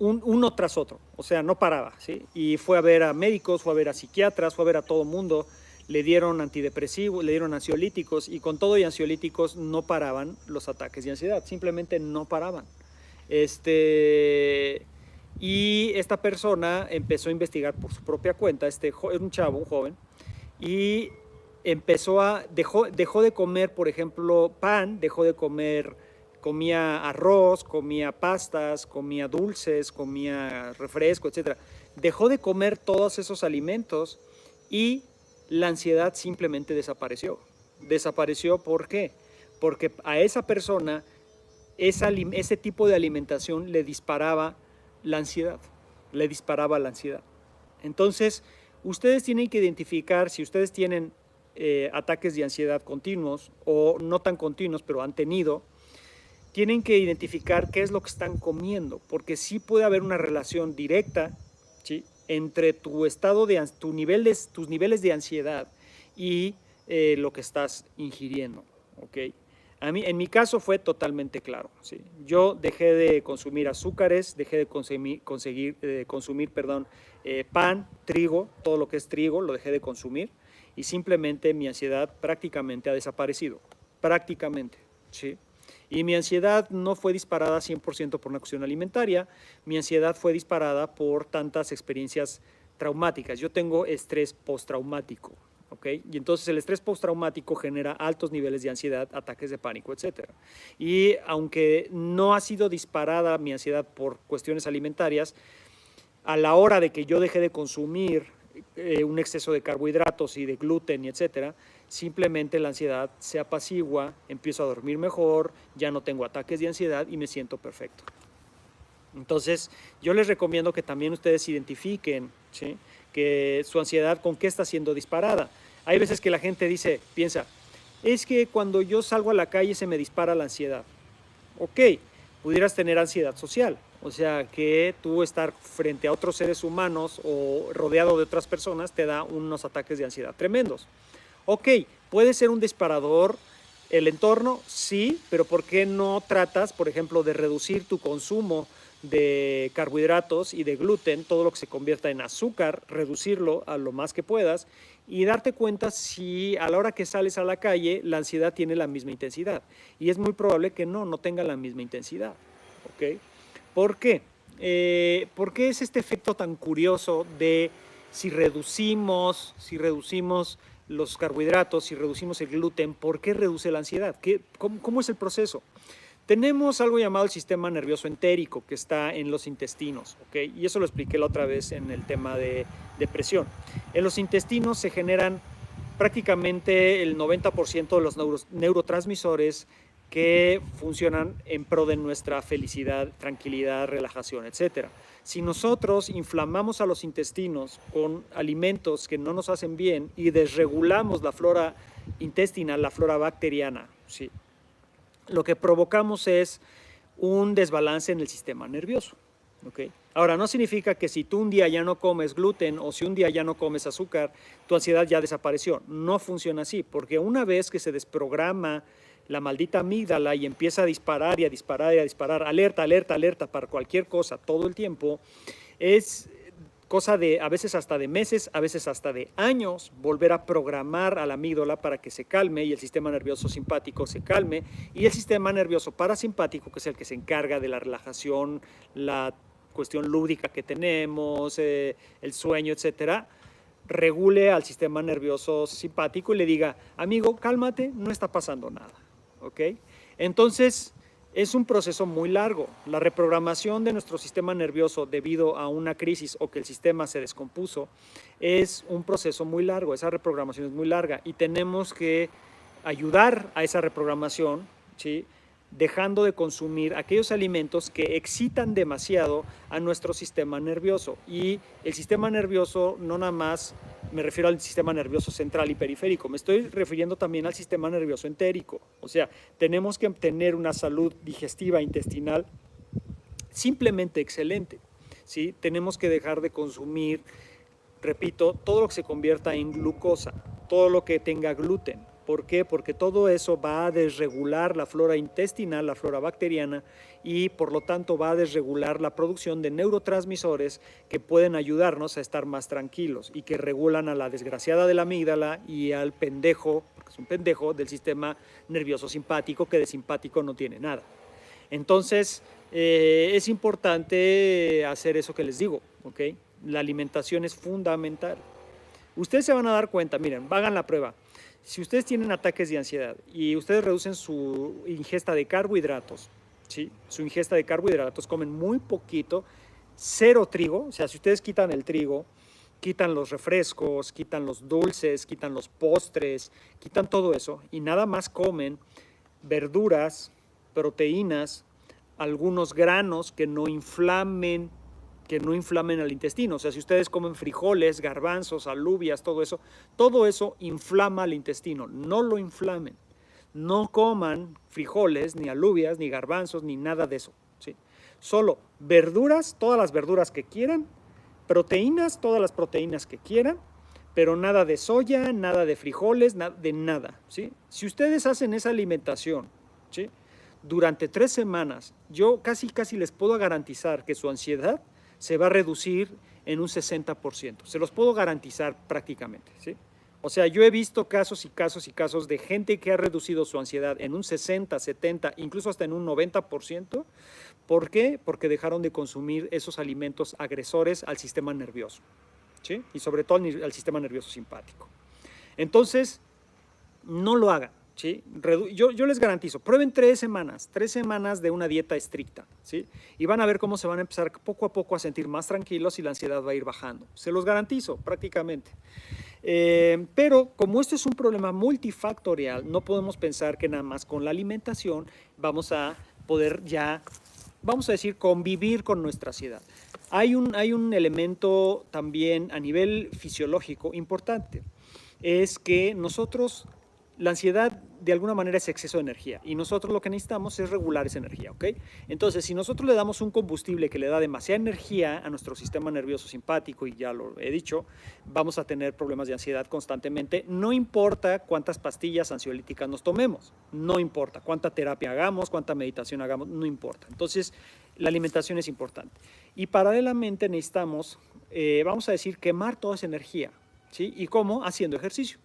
uno tras otro, o sea, no paraba, ¿sí? Y fue a ver a médicos, fue a ver a psiquiatras, fue a ver a todo mundo, le dieron antidepresivos, le dieron ansiolíticos y con todo y ansiolíticos no paraban los ataques de ansiedad, simplemente no paraban. Y esta persona empezó a investigar por su propia cuenta, era un chavo, un joven, y dejó de comer, por ejemplo, pan, comía arroz, comía pastas, comía dulces, comía refresco, etc. Dejó de comer todos esos alimentos y la ansiedad simplemente desapareció. ¿Desapareció por qué? Porque a esa persona ese tipo de alimentación le disparaba la ansiedad. Entonces, ustedes tienen que identificar si ustedes tienen ataques de ansiedad continuos o no tan continuos, pero han tenido. Tienen que identificar qué es lo que están comiendo, porque sí puede haber una relación directa, ¿sí? Entre tus niveles de ansiedad y lo que estás ingiriendo, ¿ok? En mi caso fue totalmente claro, ¿sí? Yo dejé de consumir azúcares, dejé de consumir pan, trigo, todo lo que es trigo, lo dejé de consumir y simplemente mi ansiedad prácticamente ha desaparecido, prácticamente, ¿sí? Y mi ansiedad no fue disparada 100% por una cuestión alimentaria, mi ansiedad fue disparada por tantas experiencias traumáticas. Yo tengo estrés postraumático, ¿ok? Y entonces el estrés postraumático genera altos niveles de ansiedad, ataques de pánico, etc. Y aunque no ha sido disparada mi ansiedad por cuestiones alimentarias, a la hora de que yo dejé de consumir un exceso de carbohidratos y de gluten y etcétera, simplemente la ansiedad se apacigua, empiezo a dormir mejor, ya no tengo ataques de ansiedad y me siento perfecto. Entonces, yo les recomiendo que también ustedes identifiquen, ¿sí?, que su ansiedad con qué está siendo disparada. Hay veces que la gente piensa, es que cuando yo salgo a la calle se me dispara la ansiedad. Ok, pudieras tener ansiedad social, o sea, que tú estar frente a otros seres humanos o rodeado de otras personas te da unos ataques de ansiedad tremendos. Ok, puede ser un disparador el entorno, sí, pero ¿por qué no tratas, por ejemplo, de reducir tu consumo de carbohidratos y de gluten, todo lo que se convierta en azúcar, reducirlo a lo más que puedas y darte cuenta si a la hora que sales a la calle la ansiedad tiene la misma intensidad? Y es muy probable que no tenga la misma intensidad. ¿Ok? ¿Por qué? ¿Por qué es este efecto tan curioso de si reducimos los carbohidratos, si reducimos el gluten, ¿por qué reduce la ansiedad? ¿Cómo es el proceso? Tenemos algo llamado el sistema nervioso entérico que está en los intestinos, ¿ok? Y eso lo expliqué la otra vez en el tema de depresión. En los intestinos se generan prácticamente el 90% de los neurotransmisores que funcionan en pro de nuestra felicidad, tranquilidad, relajación, etc. Si nosotros inflamamos a los intestinos con alimentos que no nos hacen bien y desregulamos la flora intestinal, la flora bacteriana, ¿sí?, lo que provocamos es un desbalance en el sistema nervioso. ¿Okay? Ahora, no significa que si tú un día ya no comes gluten o si un día ya no comes azúcar, tu ansiedad ya desapareció. No funciona así, porque una vez que se desprograma la maldita amígdala y empieza a disparar y a disparar y a disparar, alerta, alerta, alerta para cualquier cosa todo el tiempo, es cosa de a veces hasta de meses, a veces hasta de años, volver a programar a la amígdala para que se calme y el sistema nervioso simpático se calme y el sistema nervioso parasimpático, que es el que se encarga de la relajación, la cuestión lúdica que tenemos, el sueño, etcétera, regule al sistema nervioso simpático y le diga, amigo, cálmate, no está pasando nada. ¿Ok? Entonces, es un proceso muy largo. La reprogramación de nuestro sistema nervioso debido a una crisis o que el sistema se descompuso es un proceso muy largo. Esa reprogramación es muy larga y tenemos que ayudar a esa reprogramación, ¿sí?, dejando de consumir aquellos alimentos que excitan demasiado a nuestro sistema nervioso. Y el sistema nervioso no nada más me refiero al sistema nervioso central y periférico, me estoy refiriendo también al sistema nervioso entérico. O sea, tenemos que tener una salud digestiva intestinal simplemente excelente, ¿sí? Tenemos que dejar de consumir, repito, todo lo que se convierta en glucosa, todo lo que tenga gluten. ¿Por qué? Porque todo eso va a desregular la flora intestinal, la flora bacteriana, y por lo tanto va a desregular la producción de neurotransmisores que pueden ayudarnos a estar más tranquilos y que regulan a la desgraciada de la amígdala y al pendejo, porque es un pendejo, del sistema nervioso simpático, que de simpático no tiene nada. Entonces, es importante hacer eso que les digo, ¿ok? La alimentación es fundamental. Ustedes se van a dar cuenta, miren, hagan la prueba. Si ustedes tienen ataques de ansiedad y ustedes reducen su ingesta de carbohidratos, ¿sí?, su ingesta de carbohidratos, comen muy poquito, cero trigo, o sea, si ustedes quitan el trigo, quitan los refrescos, quitan los dulces, quitan los postres, quitan todo eso y nada más comen verduras, proteínas, algunos granos que no inflamen al intestino. O sea, si ustedes comen frijoles, garbanzos, alubias, todo eso inflama al intestino. No lo inflamen. No coman frijoles, ni alubias, ni garbanzos, ni nada de eso, ¿sí? Solo verduras, todas las verduras que quieran, proteínas, todas las proteínas que quieran, pero nada de soya, nada de frijoles, de nada, ¿sí? Si ustedes hacen esa alimentación, ¿sí?, durante 3 semanas, yo casi les puedo garantizar que su ansiedad se va a reducir en un 60%. Se los puedo garantizar prácticamente, ¿sí? O sea, yo he visto casos y casos y casos de gente que ha reducido su ansiedad en un 60, 70, incluso hasta en un 90%. ¿Por qué? Porque dejaron de consumir esos alimentos agresores al sistema nervioso, ¿sí?, y sobre todo al sistema nervioso simpático. Entonces, no lo hagan, ¿sí? Yo les garantizo, prueben 3 semanas de una dieta estricta, ¿sí? Y van a ver cómo se van a empezar poco a poco a sentir más tranquilos y la ansiedad va a ir bajando. Se los garantizo, prácticamente. Pero como esto es un problema multifactorial, no podemos pensar que nada más con la alimentación vamos a poder ya, vamos a decir, convivir con nuestra ansiedad. Hay un elemento también a nivel fisiológico importante, es que nosotros, la ansiedad de alguna manera es exceso de energía y nosotros lo que necesitamos es regular esa energía, ¿ok? Entonces, si nosotros le damos un combustible que le da demasiada energía a nuestro sistema nervioso simpático, y ya lo he dicho, vamos a tener problemas de ansiedad constantemente, no importa cuántas pastillas ansiolíticas nos tomemos, no importa cuánta terapia hagamos, cuánta meditación hagamos, no importa. Entonces, la alimentación es importante. Y paralelamente necesitamos, vamos a decir, quemar toda esa energía, ¿sí? ¿Y cómo? Haciendo ejercicio.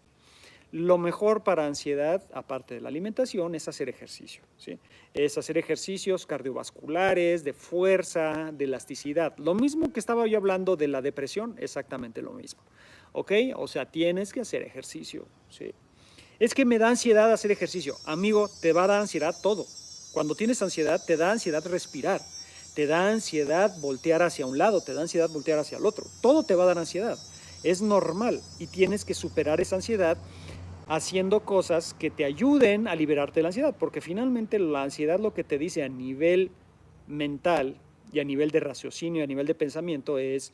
Lo mejor para ansiedad, aparte de la alimentación, es hacer ejercicio, ¿sí? Es hacer ejercicios cardiovasculares, de fuerza, de elasticidad. Lo mismo que estaba yo hablando de la depresión, exactamente lo mismo, ¿ok? O sea, tienes que hacer ejercicio, ¿sí? Es que me da ansiedad hacer ejercicio. Amigo, te va a dar ansiedad todo. Cuando tienes ansiedad, te da ansiedad respirar, te da ansiedad voltear hacia un lado, te da ansiedad voltear hacia el otro. Todo te va a dar ansiedad. Es normal y tienes que superar esa ansiedad haciendo cosas que te ayuden a liberarte de la ansiedad, porque finalmente la ansiedad lo que te dice a nivel mental y a nivel de raciocinio, a nivel de pensamiento es: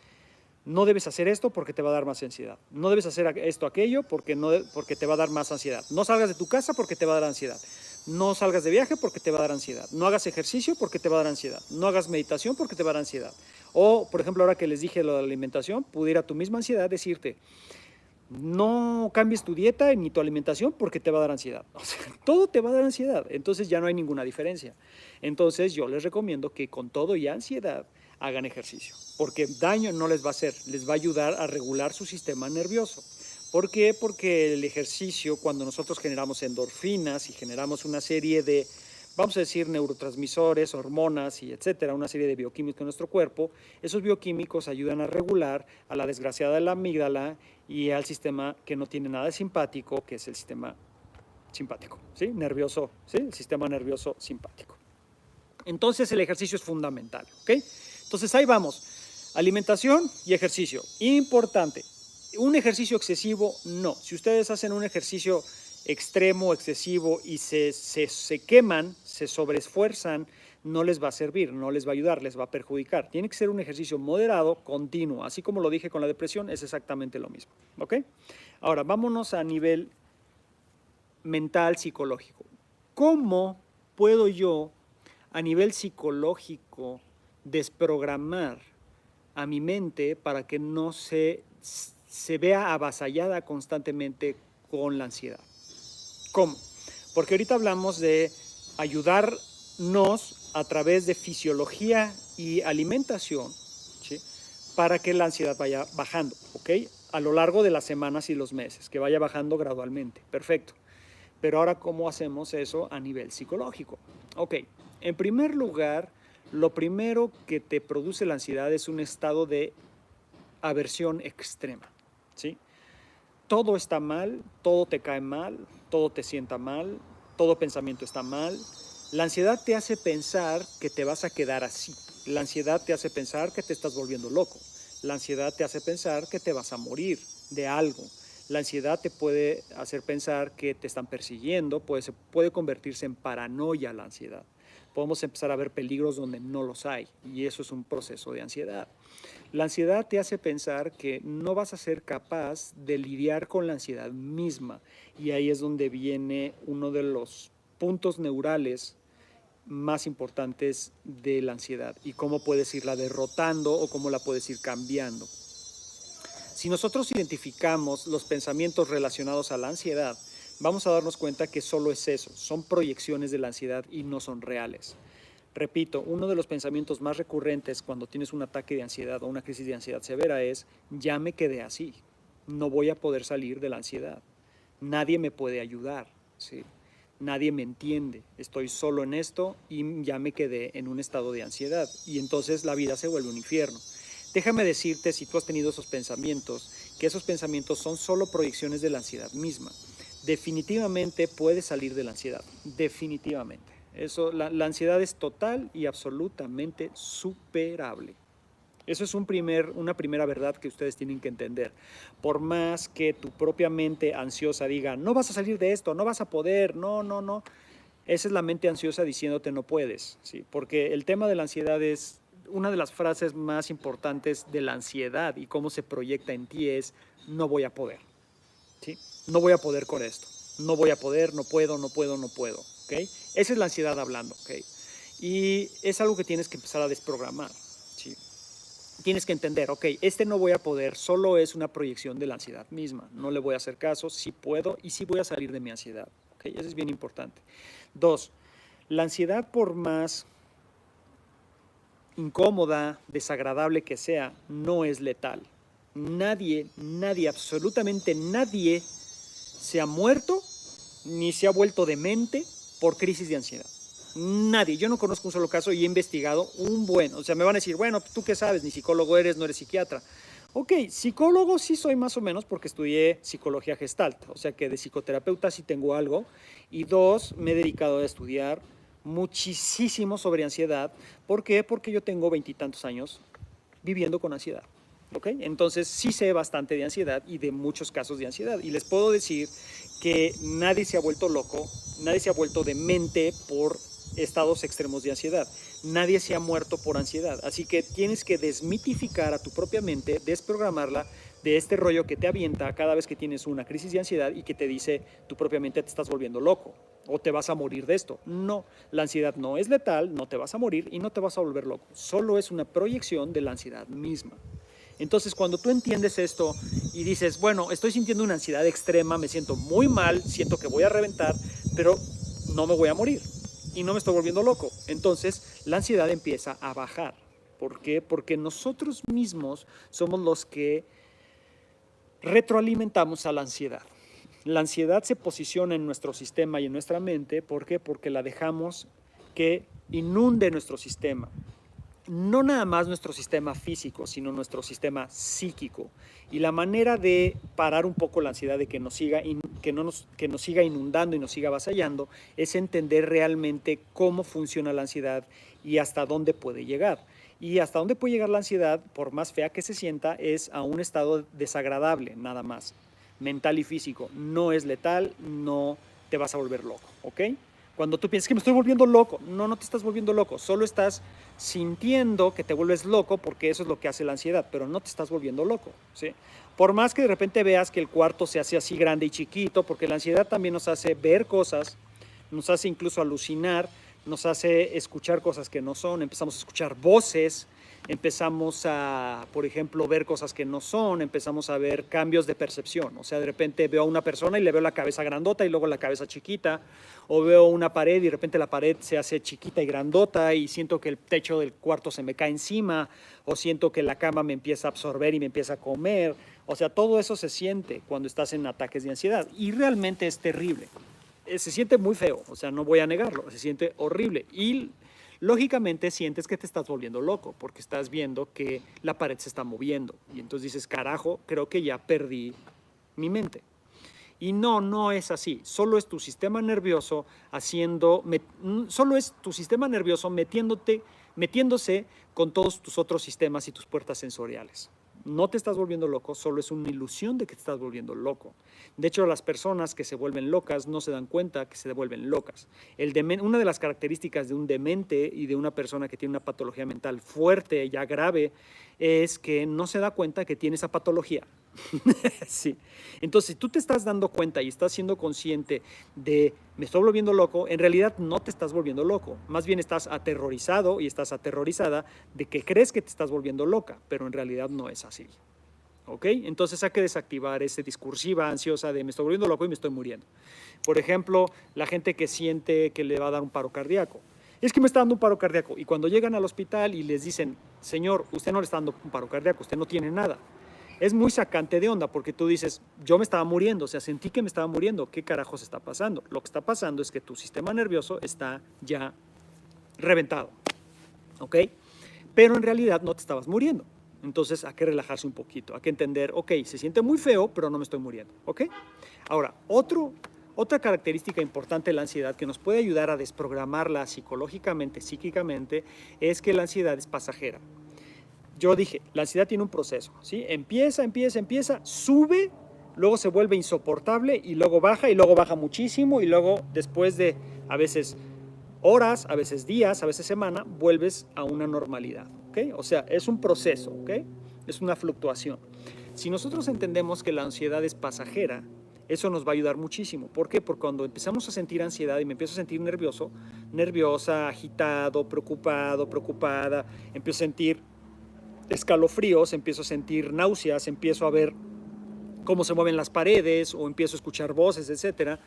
no debes hacer esto porque te va a dar más ansiedad, no debes hacer esto, aquello porque te va a dar más ansiedad, no salgas de tu casa porque te va a dar ansiedad, no salgas de viaje porque te va a dar ansiedad, no hagas ejercicio porque te va a dar ansiedad, no hagas meditación porque te va a dar ansiedad. O, por ejemplo, ahora que les dije lo de la alimentación, pudiera tu misma ansiedad decirte: no cambies tu dieta ni tu alimentación porque te va a dar ansiedad. O sea, todo te va a dar ansiedad. Entonces ya no hay ninguna diferencia. Entonces yo les recomiendo que con todo y ansiedad hagan ejercicio, porque daño no les va a hacer, les va a ayudar a regular su sistema nervioso. ¿Por qué? Porque el ejercicio, cuando nosotros generamos endorfinas y generamos una serie de, vamos a decir, neurotransmisores, hormonas y etcétera, una serie de bioquímicos en nuestro cuerpo, esos bioquímicos ayudan a regular a la desgraciada de la amígdala y al sistema que no tiene nada de simpático, que es el sistema simpático, ¿sí? Nervioso, ¿sí? El sistema nervioso simpático. Entonces el ejercicio es fundamental, ¿ok? Entonces ahí vamos, alimentación y ejercicio, importante. Un ejercicio excesivo, no. Si ustedes hacen un ejercicio extremo, excesivo y se queman, se sobreesfuerzan, no les va a servir, no les va a ayudar, les va a perjudicar. Tiene que ser un ejercicio moderado, continuo. Así como lo dije con la depresión, es exactamente lo mismo, ¿ok? Ahora, vámonos a nivel mental, psicológico. ¿Cómo puedo yo, a nivel psicológico, desprogramar a mi mente para que no se vea avasallada constantemente con la ansiedad? ¿Cómo? Porque ahorita hablamos de ayudarnos a través de fisiología y alimentación, ¿sí? Para que la ansiedad vaya bajando, ¿ok? A lo largo de las semanas y los meses, que vaya bajando gradualmente. Perfecto. Pero ahora, ¿cómo hacemos eso a nivel psicológico? Ok, en primer lugar, lo primero que te produce la ansiedad es un estado de aversión extrema, ¿sí? Todo está mal, todo te cae mal, todo te sienta mal, todo pensamiento está mal. La ansiedad te hace pensar que te vas a quedar así. La ansiedad te hace pensar que te estás volviendo loco. La ansiedad te hace pensar que te vas a morir de algo. La ansiedad te puede hacer pensar que te están persiguiendo, puede convertirse en paranoia la ansiedad. Podemos empezar a ver peligros donde no los hay y eso es un proceso de ansiedad. La ansiedad te hace pensar que no vas a ser capaz de lidiar con la ansiedad misma y ahí es donde viene uno de los puntos neurales más importantes de la ansiedad y cómo puedes irla derrotando o cómo la puedes ir cambiando. Si nosotros identificamos los pensamientos relacionados a la ansiedad, vamos a darnos cuenta que solo es eso, son proyecciones de la ansiedad y no son reales. Repito, uno de los pensamientos más recurrentes cuando tienes un ataque de ansiedad o una crisis de ansiedad severa es: ya me quedé así, no voy a poder salir de la ansiedad, nadie me puede ayudar, ¿sí? Nadie me entiende, estoy solo en esto y ya me quedé en un estado de ansiedad y entonces la vida se vuelve un infierno. Déjame decirte, si tú has tenido esos pensamientos, que esos pensamientos son solo proyecciones de la ansiedad misma. definitivamente puedes salir de la ansiedad, definitivamente. Eso, la ansiedad es total y absolutamente superable. Eso es una primera verdad que ustedes tienen que entender. Por más que tu propia mente ansiosa diga, no vas a salir de esto, no vas a poder, no, no, no. Esa es la mente ansiosa diciéndote no puedes, ¿sí? Porque el tema de la ansiedad es una de las frases más importantes de la ansiedad y cómo se proyecta en ti es no voy a poder, ¿sí? No voy a poder con esto, no voy a poder, no puedo, no puedo, no puedo, ¿ok? Esa es la ansiedad hablando, ¿ok? Y es algo que tienes que empezar a desprogramar, ¿sí? Tienes que entender, ok, este no voy a poder, solo es una proyección de la ansiedad misma. No le voy a hacer caso, sí puedo y sí voy a salir de mi ansiedad. Ok, eso es bien importante. 2, la ansiedad por más incómoda, desagradable que sea, no es letal. Nadie, absolutamente nadie se ha muerto ni se ha vuelto demente por crisis de ansiedad. Nadie, yo no conozco un solo caso y he investigado un buen, o sea, me van a decir, bueno, ¿tú qué sabes? Ni psicólogo eres, no eres psiquiatra. Ok, psicólogo sí soy más o menos porque estudié psicología gestalt, o sea que de psicoterapeuta sí tengo algo. Y 2, me he dedicado a estudiar muchísimo sobre ansiedad. ¿Por qué? Porque yo tengo 20 y tantos años viviendo con ansiedad. ¿Ok? Entonces sí sé bastante de ansiedad y de muchos casos de ansiedad. Y les puedo decir que nadie se ha vuelto loco, nadie se ha vuelto demente por estados extremos de ansiedad. Nadie se ha muerto por ansiedad. Así que tienes que desmitificar a tu propia mente, desprogramarla de este rollo que te avienta cada vez que tienes una crisis de ansiedad y que te dice tu propia mente te estás volviendo loco o te vas a morir de esto. No, la ansiedad no es letal, no te vas a morir y no te vas a volver loco. Solo es una proyección de la ansiedad misma. Entonces, cuando tú entiendes esto y dices, bueno, estoy sintiendo una ansiedad extrema, me siento muy mal, siento que voy a reventar, pero no me voy a morir y no me estoy volviendo loco. Entonces, la ansiedad empieza a bajar. ¿Por qué? Porque nosotros mismos somos los que retroalimentamos a la ansiedad. La ansiedad se posiciona en nuestro sistema y en nuestra mente. ¿Por qué? Porque la dejamos que inunde nuestro sistema. No nada más nuestro sistema físico, sino nuestro sistema psíquico. Y la manera de parar un poco la ansiedad de que nos siga, que nos siga inundando y nos siga avasallando es entender realmente cómo funciona la ansiedad y hasta dónde puede llegar. Y hasta dónde puede llegar la ansiedad, por más fea que se sienta, es a un estado desagradable, nada más, mental y físico. No es letal, no te vas a volver loco, ¿ok? Cuando tú piensas que me estoy volviendo loco, no, no te estás volviendo loco, solo estás sintiendo que te vuelves loco porque eso es lo que hace la ansiedad, pero no te estás volviendo loco, ¿sí? Por más que de repente veas que el cuarto se hace así grande y chiquito, porque la ansiedad también nos hace ver cosas, nos hace incluso alucinar, nos hace escuchar cosas que no son, empezamos a escuchar voces, empezamos a, por ejemplo, ver cosas que no son, empezamos a ver cambios de percepción. O sea, de repente veo a una persona y le veo la cabeza grandota y luego la cabeza chiquita, o veo una pared y de repente la pared se hace chiquita y grandota y siento que el techo del cuarto se me cae encima, o siento que la cama me empieza a absorber y me empieza a comer. O sea, todo eso se siente cuando estás en ataques de ansiedad y realmente es terrible. Se siente muy feo, o sea, no voy a negarlo, se siente horrible y lógicamente sientes que te estás volviendo loco porque estás viendo que la pared se está moviendo y entonces dices, carajo, creo que ya perdí mi mente. Y no, no es así, solo es tu sistema nervioso solo es tu sistema nervioso metiéndose con todos tus otros sistemas y tus puertas sensoriales. No te estás volviendo loco, solo es una ilusión de que te estás volviendo loco. De hecho, las personas que se vuelven locas no se dan cuenta que se vuelven locas. Una de las características de un demente y de una persona que tiene una patología mental fuerte, ya grave, es que no se da cuenta que tiene esa patología. Sí. Entonces, si tú te estás dando cuenta y estás siendo consciente de me estoy volviendo loco, en realidad no te estás volviendo loco. Más bien estás aterrorizado y estás aterrorizada de que crees que te estás volviendo loca, pero en realidad no es así. ¿Ok? Entonces hay que desactivar esa discursiva ansiosa de me estoy volviendo loco y me estoy muriendo. Por ejemplo, la gente que siente que le va a dar un paro cardíaco. Es que me está dando un paro cardíaco. Y cuando llegan al hospital y les dicen, señor, usted no le está dando un paro cardíaco, usted no tiene nada. Es muy sacante de onda porque tú dices, yo me estaba muriendo, o sea, sentí que me estaba muriendo. ¿Qué carajos está pasando? Lo que está pasando es que tu sistema nervioso está ya reventado, ¿ok? Pero en realidad no te estabas muriendo. Entonces hay que relajarse un poquito, hay que entender, ok, se siente muy feo, pero no me estoy muriendo, ¿ok? Ahora, Otra característica importante de la ansiedad que nos puede ayudar a desprogramarla psicológicamente, psíquicamente, es que la ansiedad es pasajera. Yo dije, la ansiedad tiene un proceso, ¿sí? Empieza, sube, luego se vuelve insoportable y luego baja muchísimo y luego después de a veces horas, a veces días, a veces semana, vuelves a una normalidad, ¿ok? O sea, es un proceso, ¿ok? Es una fluctuación. Si nosotros entendemos que la ansiedad es pasajera, eso nos va a ayudar muchísimo. ¿Por qué? Porque cuando empezamos a sentir ansiedad y me empiezo a sentir nervioso, nerviosa, agitado, preocupado, preocupada, empiezo a sentir escalofríos, empiezo a sentir náuseas, empiezo a ver cómo se mueven las paredes o empiezo a escuchar voces, etcétera.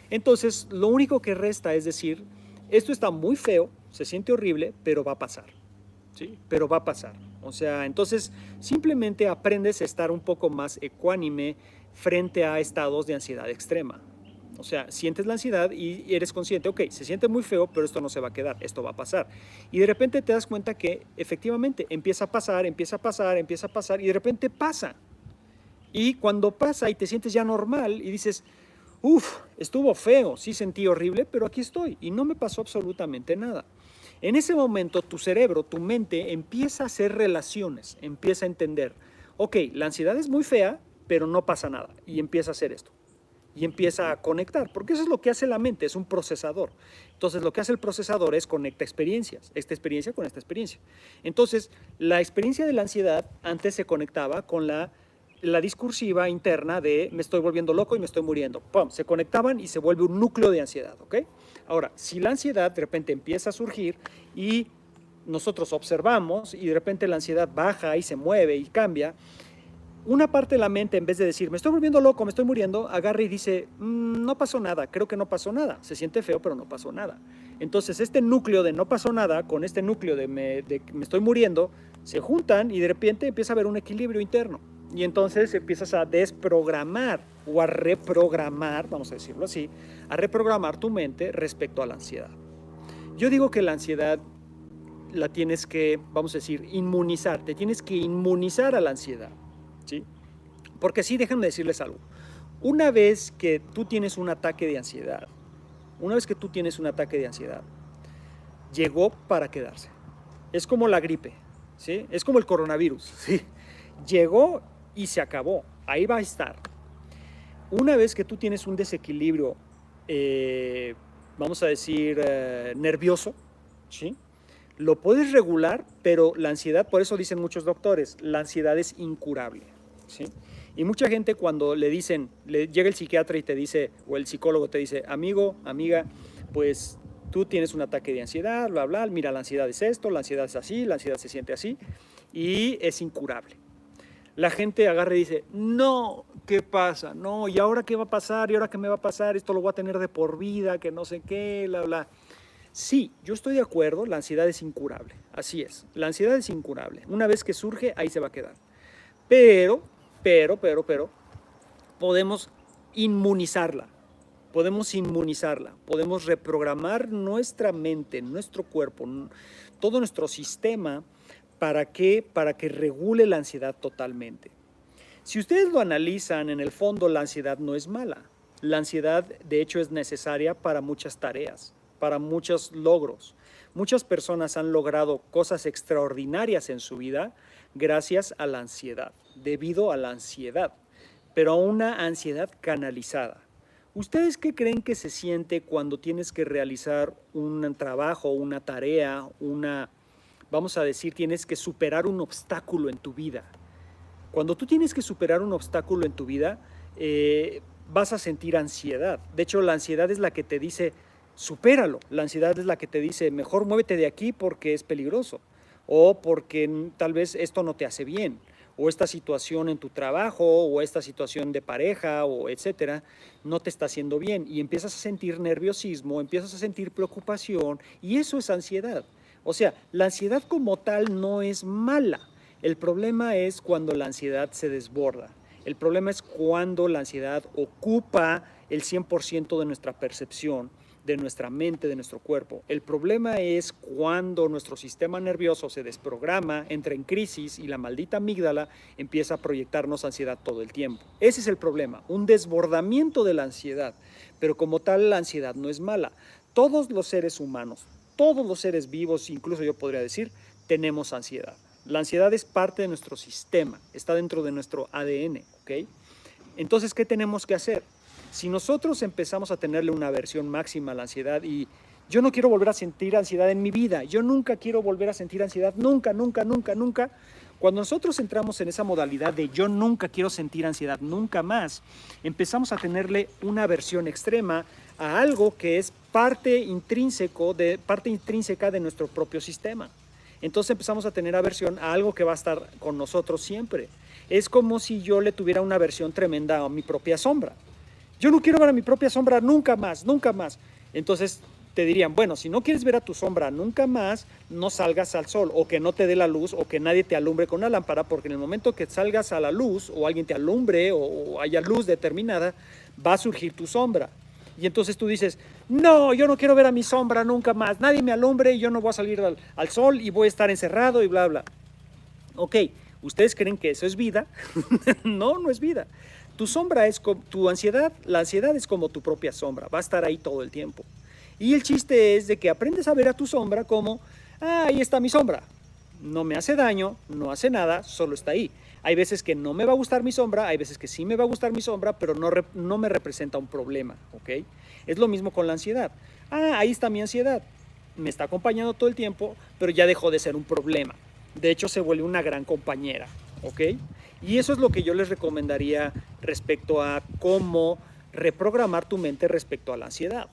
Entonces, lo único que resta es decir, esto está muy feo, se siente horrible, pero va a pasar, ¿sí? Pero va a pasar. O sea, entonces simplemente aprendes a estar un poco más ecuánime frente a estados de ansiedad extrema. O sea, sientes la ansiedad y eres consciente, ok, se siente muy feo, pero esto no se va a quedar, esto va a pasar. Y de repente te das cuenta que efectivamente empieza a pasar, empieza a pasar, empieza a pasar y de repente pasa. Y cuando pasa y te sientes ya normal y dices, uff, estuvo feo, sí sentí horrible, pero aquí estoy y no me pasó absolutamente nada. En ese momento tu cerebro, tu mente empieza a hacer relaciones, empieza a entender, ok, la ansiedad es muy fea, pero no pasa nada y empieza a hacer esto. Y empieza a conectar, porque eso es lo que hace la mente, es un procesador. Entonces lo que hace el procesador es conecta experiencias, esta experiencia con esta experiencia. Entonces la experiencia de la ansiedad antes se conectaba con la discursiva interna de me estoy volviendo loco y me estoy muriendo. ¡Pum! Se conectaban y se vuelve un núcleo de ansiedad, ¿ok? Ahora, si la ansiedad de repente empieza a surgir y nosotros observamos y de repente la ansiedad baja y se mueve y cambia, una parte de la mente, en vez de decir, me estoy volviendo loco, me estoy muriendo, agarra y dice, no pasó nada, creo que no pasó nada. Se siente feo, pero no pasó nada. Entonces, este núcleo de no pasó nada con este núcleo de me estoy muriendo, se juntan y de repente empieza a haber un equilibrio interno. Y entonces empiezas a desprogramar o a reprogramar, vamos a decirlo así, a reprogramar tu mente respecto a la ansiedad. Yo digo que la ansiedad la tienes que, vamos a decir, inmunizar. Te tienes que inmunizar a la ansiedad. ¿Sí? Porque sí, déjenme decirles algo. Una vez que tú tienes un ataque de ansiedad, llegó para quedarse. Es como la gripe, ¿sí? Es como el coronavirus, ¿sí? Llegó y se acabó. Ahí va a estar. Una vez que tú tienes un desequilibrio, vamos a decir, nervioso, ¿sí? Lo puedes regular, pero la ansiedad, por eso dicen muchos doctores, la ansiedad es incurable, ¿sí? Y mucha gente cuando le dicen, llega el psiquiatra y te dice, o el psicólogo te dice, amigo, amiga, pues tú tienes un ataque de ansiedad, bla, bla, mira, la ansiedad es esto, la ansiedad es así, la ansiedad se siente así, y es incurable. La gente agarra y dice, no, ¿qué pasa? No, ¿y ahora qué va a pasar? ¿Y ahora qué me va a pasar? Esto lo voy a tener de por vida, que no sé qué, bla, bla. Sí, yo estoy de acuerdo, la ansiedad es incurable, así es, la ansiedad es incurable, una vez que surge, ahí se va a quedar. Pero, podemos inmunizarla, podemos reprogramar nuestra mente, nuestro cuerpo, todo nuestro sistema, ¿para qué? Para que regule la ansiedad totalmente. Si ustedes lo analizan, en el fondo la ansiedad no es mala, la ansiedad de hecho es necesaria para muchas tareas, para muchos logros. Muchas personas han logrado cosas extraordinarias en su vida gracias a la ansiedad, debido a la ansiedad, pero a una ansiedad canalizada. ¿Ustedes qué creen que se siente cuando tienes que realizar un trabajo, una tarea, vamos a decir, tienes que superar un obstáculo en tu vida? Cuando tú tienes que superar un obstáculo en tu vida, vas a sentir ansiedad. De hecho, la ansiedad es la que te dice, supéralo. La ansiedad es la que te dice, mejor muévete de aquí porque es peligroso, o porque tal vez esto no te hace bien, o esta situación en tu trabajo, o esta situación de pareja, o etcétera, no te está haciendo bien. Y empiezas a sentir nerviosismo, empiezas a sentir preocupación, y eso es ansiedad. O sea, la ansiedad como tal no es mala. El problema es cuando la ansiedad se desborda. El problema es cuando la ansiedad ocupa el 100% de nuestra percepción de nuestra mente, de nuestro cuerpo. El problema es cuando nuestro sistema nervioso se desprograma, entra en crisis y la maldita amígdala empieza a proyectarnos ansiedad todo el tiempo. Ese es el problema, un desbordamiento de la ansiedad. Pero como tal, la ansiedad no es mala. Todos los seres humanos, todos los seres vivos, incluso yo podría decir, tenemos ansiedad. La ansiedad es parte de nuestro sistema, está dentro de nuestro ADN, ¿ok? Entonces, ¿qué tenemos que hacer? Si nosotros empezamos a tenerle una aversión máxima a la ansiedad y yo no quiero volver a sentir ansiedad en mi vida, yo nunca quiero volver a sentir ansiedad, nunca, nunca, nunca, nunca. Cuando nosotros entramos en esa modalidad de yo nunca quiero sentir ansiedad, nunca más, empezamos a tenerle una aversión extrema a algo que es parte intrínseca de nuestro propio sistema. Entonces empezamos a tener aversión a algo que va a estar con nosotros siempre. Es como si yo le tuviera una aversión tremenda a mi propia sombra. Yo no quiero ver a mi propia sombra nunca más, nunca más. Entonces te dirían, bueno, si no quieres ver a tu sombra nunca más, no salgas al sol, o que no te dé la luz, o que nadie te alumbre con una lámpara, porque en el momento que salgas a la luz, o alguien te alumbre, o haya luz determinada, va a surgir tu sombra. Y entonces tú dices, no, yo no quiero ver a mi sombra nunca más, nadie me alumbre, yo no voy a salir al sol y voy a estar encerrado y bla, bla. Ok, ¿ustedes creen que eso es vida? No, no es vida. Tu sombra es como tu ansiedad, la ansiedad es como tu propia sombra, va a estar ahí todo el tiempo. Y el chiste es de que aprendes a ver a tu sombra como, ahí está mi sombra, no me hace daño, no hace nada, solo está ahí. Hay veces que no me va a gustar mi sombra, hay veces que sí me va a gustar mi sombra, pero no me representa un problema, ¿ok? Es lo mismo con la ansiedad. Ahí está mi ansiedad, me está acompañando todo el tiempo, pero ya dejó de ser un problema. De hecho, se vuelve una gran compañera, ¿ok? Y eso es lo que yo les recomendaría respecto a cómo reprogramar tu mente respecto a la ansiedad,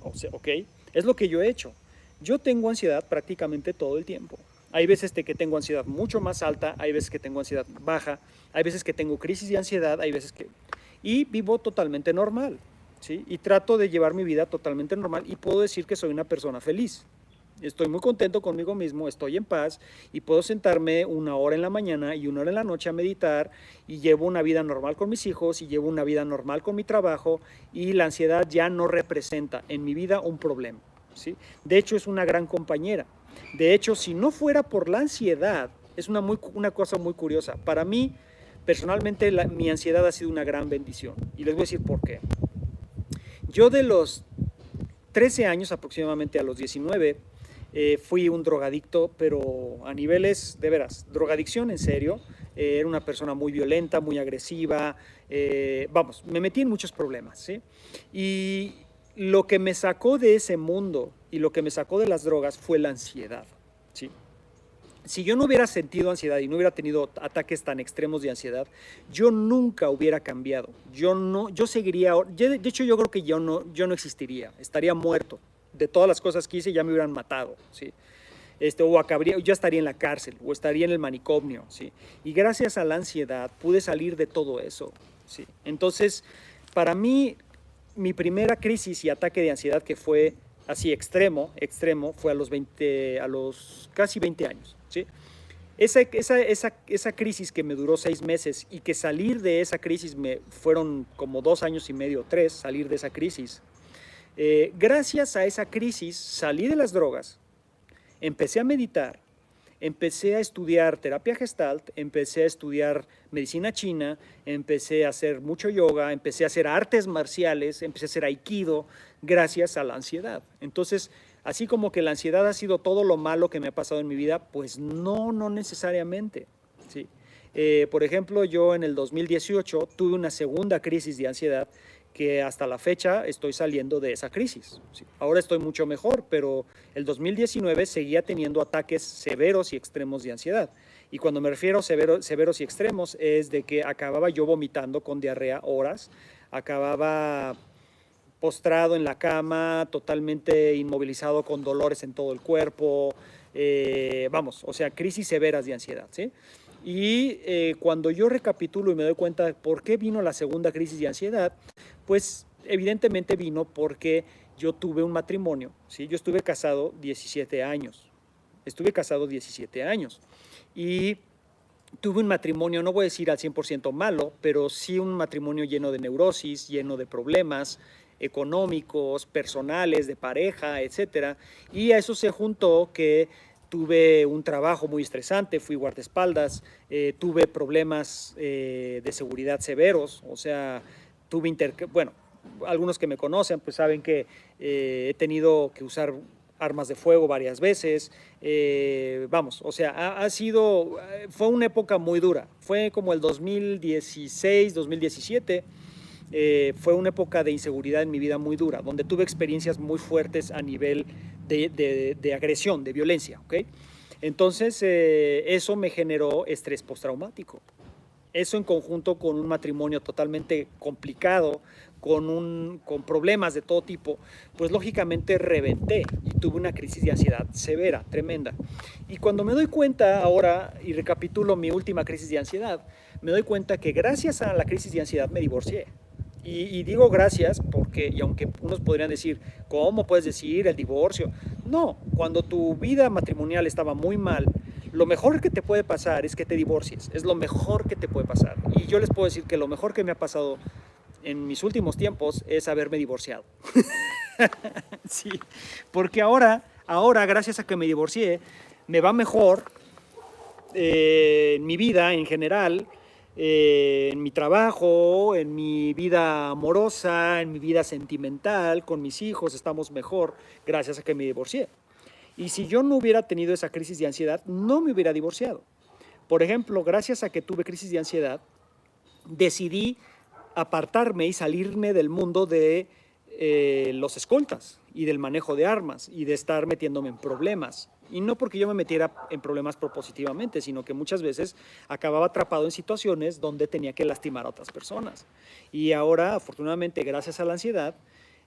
¿ok? Es lo que yo he hecho. Yo tengo ansiedad prácticamente todo el tiempo. Hay veces que tengo ansiedad mucho más alta, hay veces que tengo ansiedad baja, hay veces que tengo crisis de ansiedad, hay veces que... Y vivo totalmente normal, ¿sí? Y trato de llevar mi vida totalmente normal y puedo decir que soy una persona feliz. Estoy muy contento conmigo mismo, estoy en paz y puedo sentarme 1 hora en la mañana y 1 hora en la noche a meditar y llevo una vida normal con mis hijos y llevo una vida normal con mi trabajo y la ansiedad ya no representa en mi vida un problema, ¿sí? De hecho, es una gran compañera. De hecho, si no fuera por la ansiedad, es una cosa muy curiosa. Para mí, personalmente, mi ansiedad ha sido una gran bendición. Y les voy a decir por qué. Yo de los 13 años aproximadamente a los 19, fui un drogadicto, pero a niveles, de veras, drogadicción en serio. Era una persona muy violenta, muy agresiva. Vamos, me metí en muchos problemas, ¿sí? Y lo que me sacó de ese mundo y lo que me sacó de las drogas fue la ansiedad, ¿sí? Si yo no hubiera sentido ansiedad y no hubiera tenido ataques tan extremos de ansiedad, yo nunca hubiera cambiado. Yo seguiría, de hecho yo creo que yo no existiría, estaría muerto. De todas las cosas que hice ya me hubieran matado, ¿sí? Yo estaría en la cárcel o estaría en el manicomio, ¿sí? Y gracias a la ansiedad pude salir de todo eso, ¿sí? Entonces, para mí, mi primera crisis y ataque de ansiedad que fue así extremo, fue a los casi 20 años, ¿sí? Esa crisis que me duró 6 meses y que salir de esa crisis fueron como 2 años y medio, 3, salir de esa crisis. Gracias a esa crisis salí de las drogas, empecé a meditar, empecé a estudiar terapia gestalt, empecé a estudiar medicina china, empecé a hacer mucho yoga, empecé a hacer artes marciales, empecé a hacer aikido, gracias a la ansiedad. Entonces, así como que la ansiedad ha sido todo lo malo que me ha pasado en mi vida, pues no necesariamente, ¿sí? Por ejemplo, yo en el 2018 tuve una segunda crisis de ansiedad que hasta la fecha estoy saliendo de esa crisis, ¿sí? Ahora estoy mucho mejor, pero el 2019 seguía teniendo ataques severos y extremos de ansiedad. Y cuando me refiero a severos y extremos es de que acababa yo vomitando con diarrea horas, acababa postrado en la cama, totalmente inmovilizado con dolores en todo el cuerpo, vamos, o sea, crisis severas de ansiedad, ¿sí? Y cuando yo recapitulo y me doy cuenta de por qué vino la segunda crisis de ansiedad, pues evidentemente vino porque yo tuve un matrimonio, ¿sí? Yo estuve casado 17 años, y tuve un matrimonio, no voy a decir al 100% malo, pero sí un matrimonio lleno de neurosis, lleno de problemas, económicos, personales, de pareja, etcétera. Y a eso se juntó que tuve un trabajo muy estresante, fui guardaespaldas, tuve problemas de seguridad severos, o sea, bueno, algunos que me conocen pues saben que he tenido que usar armas de fuego varias veces, vamos, o sea, fue una época muy dura, fue como el 2016, 2017, fue una época de inseguridad en mi vida muy dura, donde tuve experiencias muy fuertes a nivel de agresión, de violencia, ¿ok? Entonces, eso me generó estrés postraumático. Eso en conjunto con un matrimonio totalmente complicado, con problemas de todo tipo, pues lógicamente reventé y tuve una crisis de ansiedad severa, tremenda. Y cuando me doy cuenta ahora, y recapitulo mi última crisis de ansiedad, me doy cuenta que gracias a la crisis de ansiedad me divorcié. Y digo gracias porque, y aunque unos podrían decir, ¿cómo puedes decir el divorcio? No, cuando tu vida matrimonial estaba muy mal, lo mejor que te puede pasar es que te divorcies, es lo mejor que te puede pasar. Y yo les puedo decir que lo mejor que me ha pasado en mis últimos tiempos es haberme divorciado. Sí, porque ahora, gracias a que me divorcié, me va mejor en mi vida en general, en mi trabajo, en mi vida amorosa, en mi vida sentimental, con mis hijos, estamos mejor gracias a que me divorcié. Y si yo no hubiera tenido esa crisis de ansiedad, no me hubiera divorciado. Por ejemplo, gracias a que tuve crisis de ansiedad, decidí apartarme y salirme del mundo de los escoltas y del manejo de armas y de estar metiéndome en problemas. Y no porque yo me metiera en problemas propositivamente, sino que muchas veces acababa atrapado en situaciones donde tenía que lastimar a otras personas. Y ahora, afortunadamente, gracias a la ansiedad,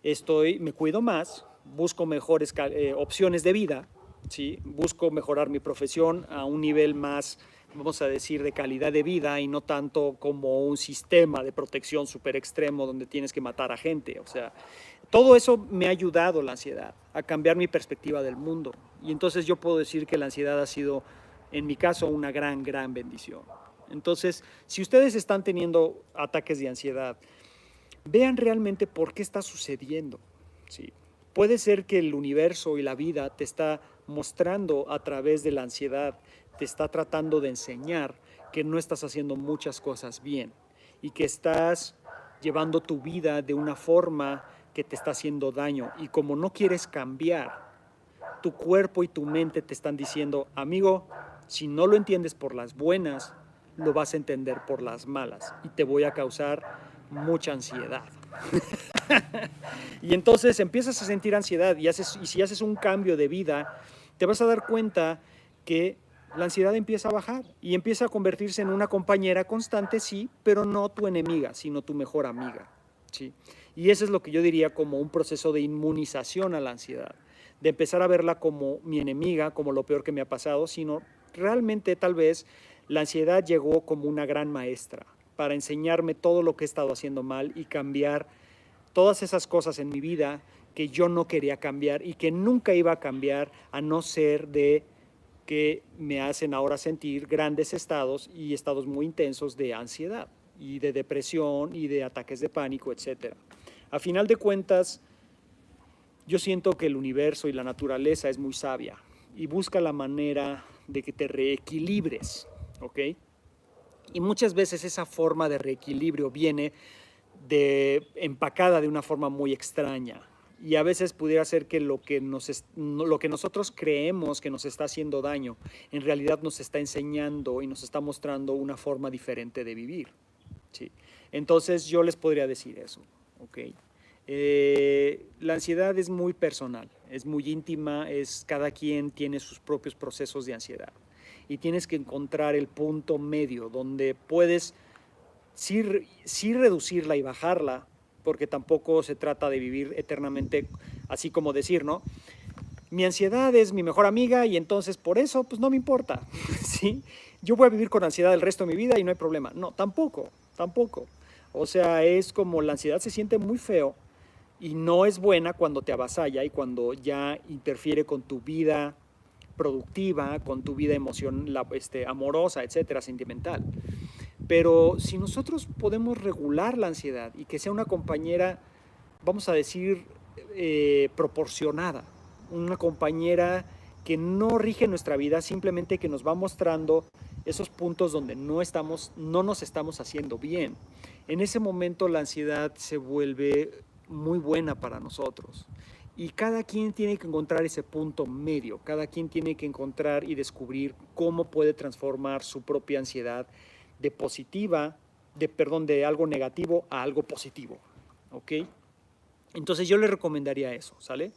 me cuido más, busco mejores opciones de vida, ¿sí? Busco mejorar mi profesión a un nivel más, vamos a decir, de calidad de vida y no tanto como un sistema de protección súper extremo donde tienes que matar a gente. O sea, todo eso me ha ayudado, la ansiedad, a cambiar mi perspectiva del mundo. Y entonces yo puedo decir que la ansiedad ha sido, en mi caso, una gran, gran bendición. Entonces, si ustedes están teniendo ataques de ansiedad, vean realmente por qué está sucediendo. ¿Sí? Puede ser que el universo y la vida te está mostrando a través de la ansiedad, te está tratando de enseñar que no estás haciendo muchas cosas bien y que estás llevando tu vida de una forma que te está haciendo daño. Y como no quieres cambiar, tu cuerpo y tu mente te están diciendo, amigo, si no lo entiendes por las buenas, lo vas a entender por las malas y te voy a causar mucha ansiedad. Y entonces empiezas a sentir ansiedad y si haces un cambio de vida, te vas a dar cuenta que la ansiedad empieza a bajar y empieza a convertirse en una compañera constante, sí, pero no tu enemiga, sino tu mejor amiga, ¿sí? Y eso es lo que yo diría como un proceso de inmunización a la ansiedad, de empezar a verla como mi enemiga, como lo peor que me ha pasado, sino realmente tal vez la ansiedad llegó como una gran maestra para enseñarme todo lo que he estado haciendo mal y cambiar todas esas cosas en mi vida que yo no quería cambiar y que nunca iba a cambiar a no ser de que me hacen ahora sentir grandes estados y estados muy intensos de ansiedad y de depresión y de ataques de pánico, etc. A final de cuentas, yo siento que el universo y la naturaleza es muy sabia y busca la manera de que te reequilibres, ¿ok? Y muchas veces esa forma de reequilibrio viene empacada de una forma muy extraña. Y a veces pudiera ser que lo que nosotros creemos que nos está haciendo daño, en realidad nos está enseñando y nos está mostrando una forma diferente de vivir. ¿Sí? Entonces yo les podría decir eso. ¿Okay? La ansiedad es muy personal, es muy íntima, cada quien tiene sus propios procesos de ansiedad. Y tienes que encontrar el punto medio donde puedes sí reducirla y bajarla, porque tampoco se trata de vivir eternamente, así como decir, ¿no? Mi ansiedad es mi mejor amiga y entonces por eso, pues no me importa, ¿sí? Yo voy a vivir con ansiedad el resto de mi vida y no hay problema. No, tampoco. O sea, es como la ansiedad se siente muy feo y no es buena cuando te avasalla y cuando ya interfiere con tu vida productiva, con tu vida amorosa, etcétera, sentimental. Pero si nosotros podemos regular la ansiedad y que sea una compañera vamos a decir, proporcionada, una compañera que no rige nuestra vida, simplemente que nos va mostrando esos puntos donde no nos estamos haciendo bien. En ese momento la ansiedad se vuelve muy buena para nosotros. Y cada quien tiene que encontrar ese punto medio, cada quien tiene que encontrar y descubrir cómo puede transformar su propia ansiedad de positiva, de algo negativo a algo positivo, ¿ok? Entonces yo les recomendaría eso, ¿sale?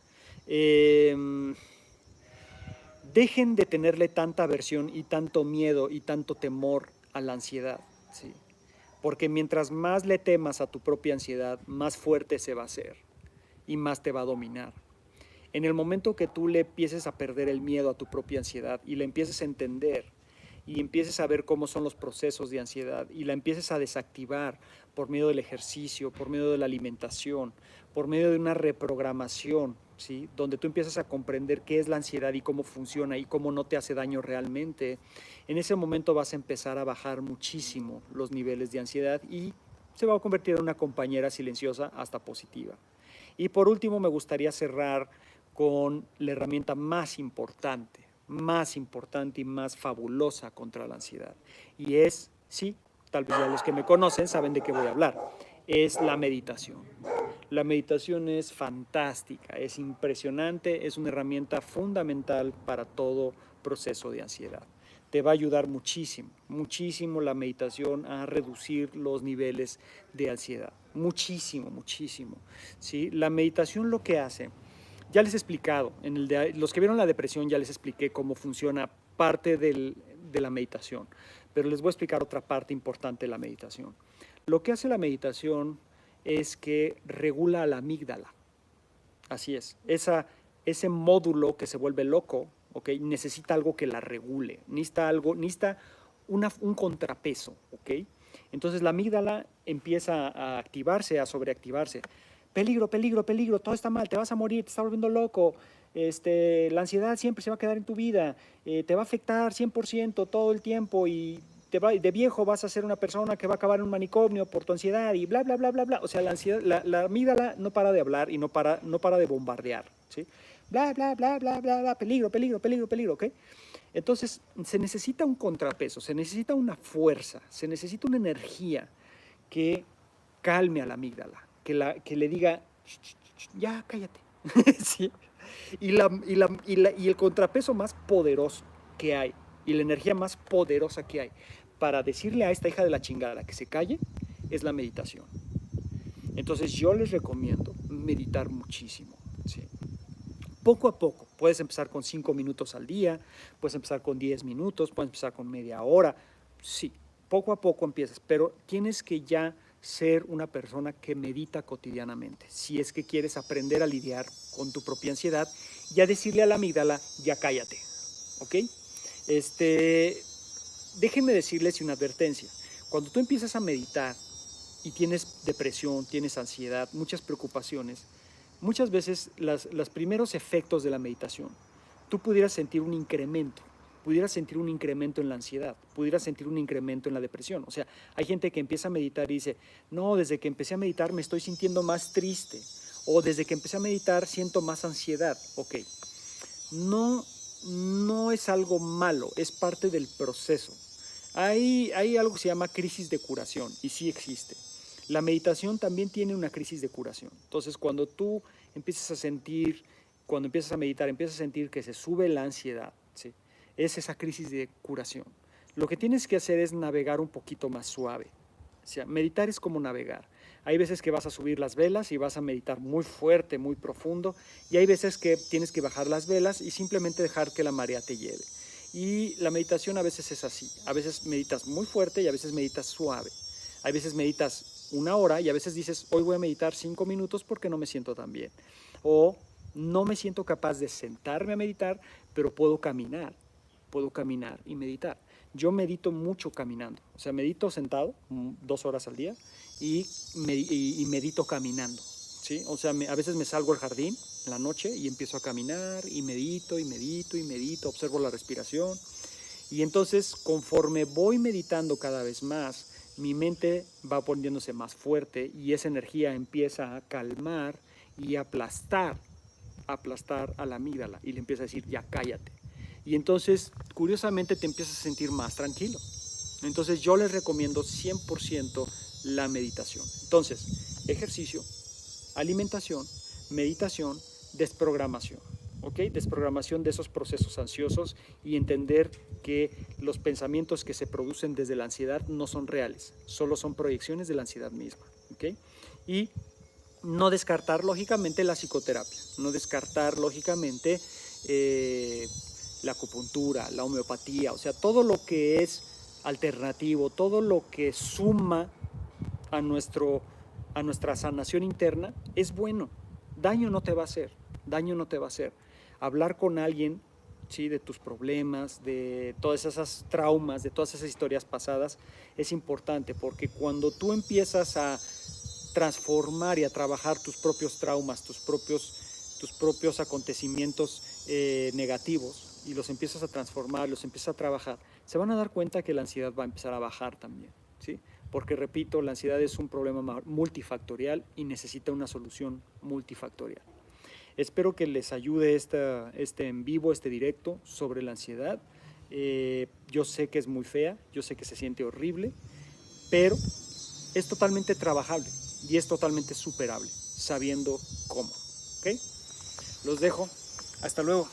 Dejen de tenerle tanta aversión y tanto miedo y tanto temor a la ansiedad, ¿sí? Porque mientras más le temas a tu propia ansiedad, más fuerte se va a hacer y más te va a dominar. En el momento que tú le empieces a perder el miedo a tu propia ansiedad y le empieces a entender y empieces a ver cómo son los procesos de ansiedad y la empieces a desactivar por medio del ejercicio, por medio de la alimentación, por medio de una reprogramación, ¿sí? Donde tú empiezas a comprender qué es la ansiedad y cómo funciona y cómo no te hace daño realmente, en ese momento vas a empezar a bajar muchísimo los niveles de ansiedad y se va a convertir en una compañera silenciosa hasta positiva. Y por último me gustaría cerrar con la herramienta más importante y más fabulosa contra la ansiedad. Y es, sí, tal vez ya los que me conocen saben de qué voy a hablar, es la meditación. La meditación es fantástica, es impresionante, es una herramienta fundamental para todo proceso de ansiedad. Te va a ayudar muchísimo, muchísimo la meditación a reducir los niveles de ansiedad. Muchísimo, muchísimo. ¿Sí? La meditación lo que hace, ya les he explicado, los que vieron la depresión ya les expliqué cómo funciona parte de la meditación, pero les voy a explicar otra parte importante de la meditación. Lo que hace la meditación es que regula la amígdala. Así es, ese módulo que se vuelve loco, ¿okay? Necesita algo que la regule, necesita un contrapeso, ¿okay? Entonces la amígdala empieza a activarse, a sobreactivarse. Peligro, peligro, peligro, todo está mal, te vas a morir, te estás volviendo loco, la ansiedad siempre se va a quedar en tu vida, te va a afectar 100% todo el tiempo y de viejo vas a ser una persona que va a acabar en un manicomio por tu ansiedad y bla, bla, bla, bla, bla. O sea, la amígdala no para de hablar y no para de bombardear, ¿sí? Bla, bla, bla, bla, bla, bla, peligro, peligro, peligro, peligro, ¿ok? Entonces, se necesita un contrapeso, se necesita una fuerza, se necesita una energía que calme a la amígdala, que le diga, ya, cállate, ¿sí? Y el contrapeso más poderoso que hay, y la energía más poderosa que hay para decirle a esta hija de la chingada que se calle, es la meditación. Entonces yo les recomiendo meditar muchísimo, ¿sí? Poco a poco, puedes empezar con 5 minutos al día, puedes empezar con 10 minutos, puedes empezar con media hora, sí, poco a poco empiezas, pero tienes que ya ser una persona que medita cotidianamente, si es que quieres aprender a lidiar con tu propia ansiedad y a decirle a la amígdala, ya cállate, ¿ok? Déjenme decirles una advertencia. Cuando tú empiezas a meditar y tienes depresión, tienes ansiedad, muchas preocupaciones, muchas veces los primeros efectos de la meditación, tú pudieras sentir un incremento en la ansiedad, pudieras sentir un incremento en la depresión. O sea, hay gente que empieza a meditar y dice, no, desde que empecé a meditar me estoy sintiendo más triste, o desde que empecé a meditar siento más ansiedad. Ok, no es algo malo, es parte del proceso. Hay algo que se llama crisis de curación y sí existe. La meditación también tiene una crisis de curación. Entonces, cuando tú empiezas a meditar, empiezas a sentir que se sube la ansiedad, ¿sí? Es esa crisis de curación. Lo que tienes que hacer es navegar un poquito más suave. O sea, meditar es como navegar. Hay veces que vas a subir las velas y vas a meditar muy fuerte, muy profundo, y hay veces que tienes que bajar las velas y simplemente dejar que la marea te lleve. Y la meditación a veces es así. A veces meditas muy fuerte y a veces meditas suave. Hay veces meditas 1 hora y a veces dices, hoy voy a meditar 5 minutos porque no me siento tan bien. O no me siento capaz de sentarme a meditar, pero puedo caminar y meditar. Yo medito mucho caminando, o sea, medito sentado 2 horas al día y medito caminando, ¿sí? O sea, a veces me salgo al jardín en la noche y empiezo a caminar y medito, observo la respiración y entonces conforme voy meditando cada vez más, mi mente va poniéndose más fuerte y esa energía empieza a calmar y aplastar a la amígdala y le empieza a decir, ya cállate. Y entonces, curiosamente, te empiezas a sentir más tranquilo. Entonces, yo les recomiendo 100% la meditación. Entonces, ejercicio, alimentación, meditación, desprogramación. ¿Ok? Desprogramación de esos procesos ansiosos y entender que los pensamientos que se producen desde la ansiedad no son reales, solo son proyecciones de la ansiedad misma. ¿Ok? Y no descartar lógicamente la psicoterapia, no descartar lógicamente la acupuntura, la homeopatía, o sea, todo lo que es alternativo, todo lo que suma a, a nuestra sanación interna es bueno. Daño no te va a hacer, daño no te va a hacer. Hablar con alguien, ¿sí? De tus problemas, de todas esas traumas, de todas esas historias pasadas, es importante porque cuando tú empiezas a transformar y a trabajar tus propios traumas, tus propios acontecimientos negativos y los empiezas a transformar, los empiezas a trabajar, se van a dar cuenta que la ansiedad va a empezar a bajar también, ¿sí? Porque repito, la ansiedad es un problema multifactorial y necesita una solución multifactorial. Espero que les ayude este en vivo, este directo sobre la ansiedad. Yo sé que es muy fea, yo sé que se siente horrible, pero es totalmente trabajable y es totalmente superable, sabiendo cómo. ¿Ok? Los dejo. Hasta luego.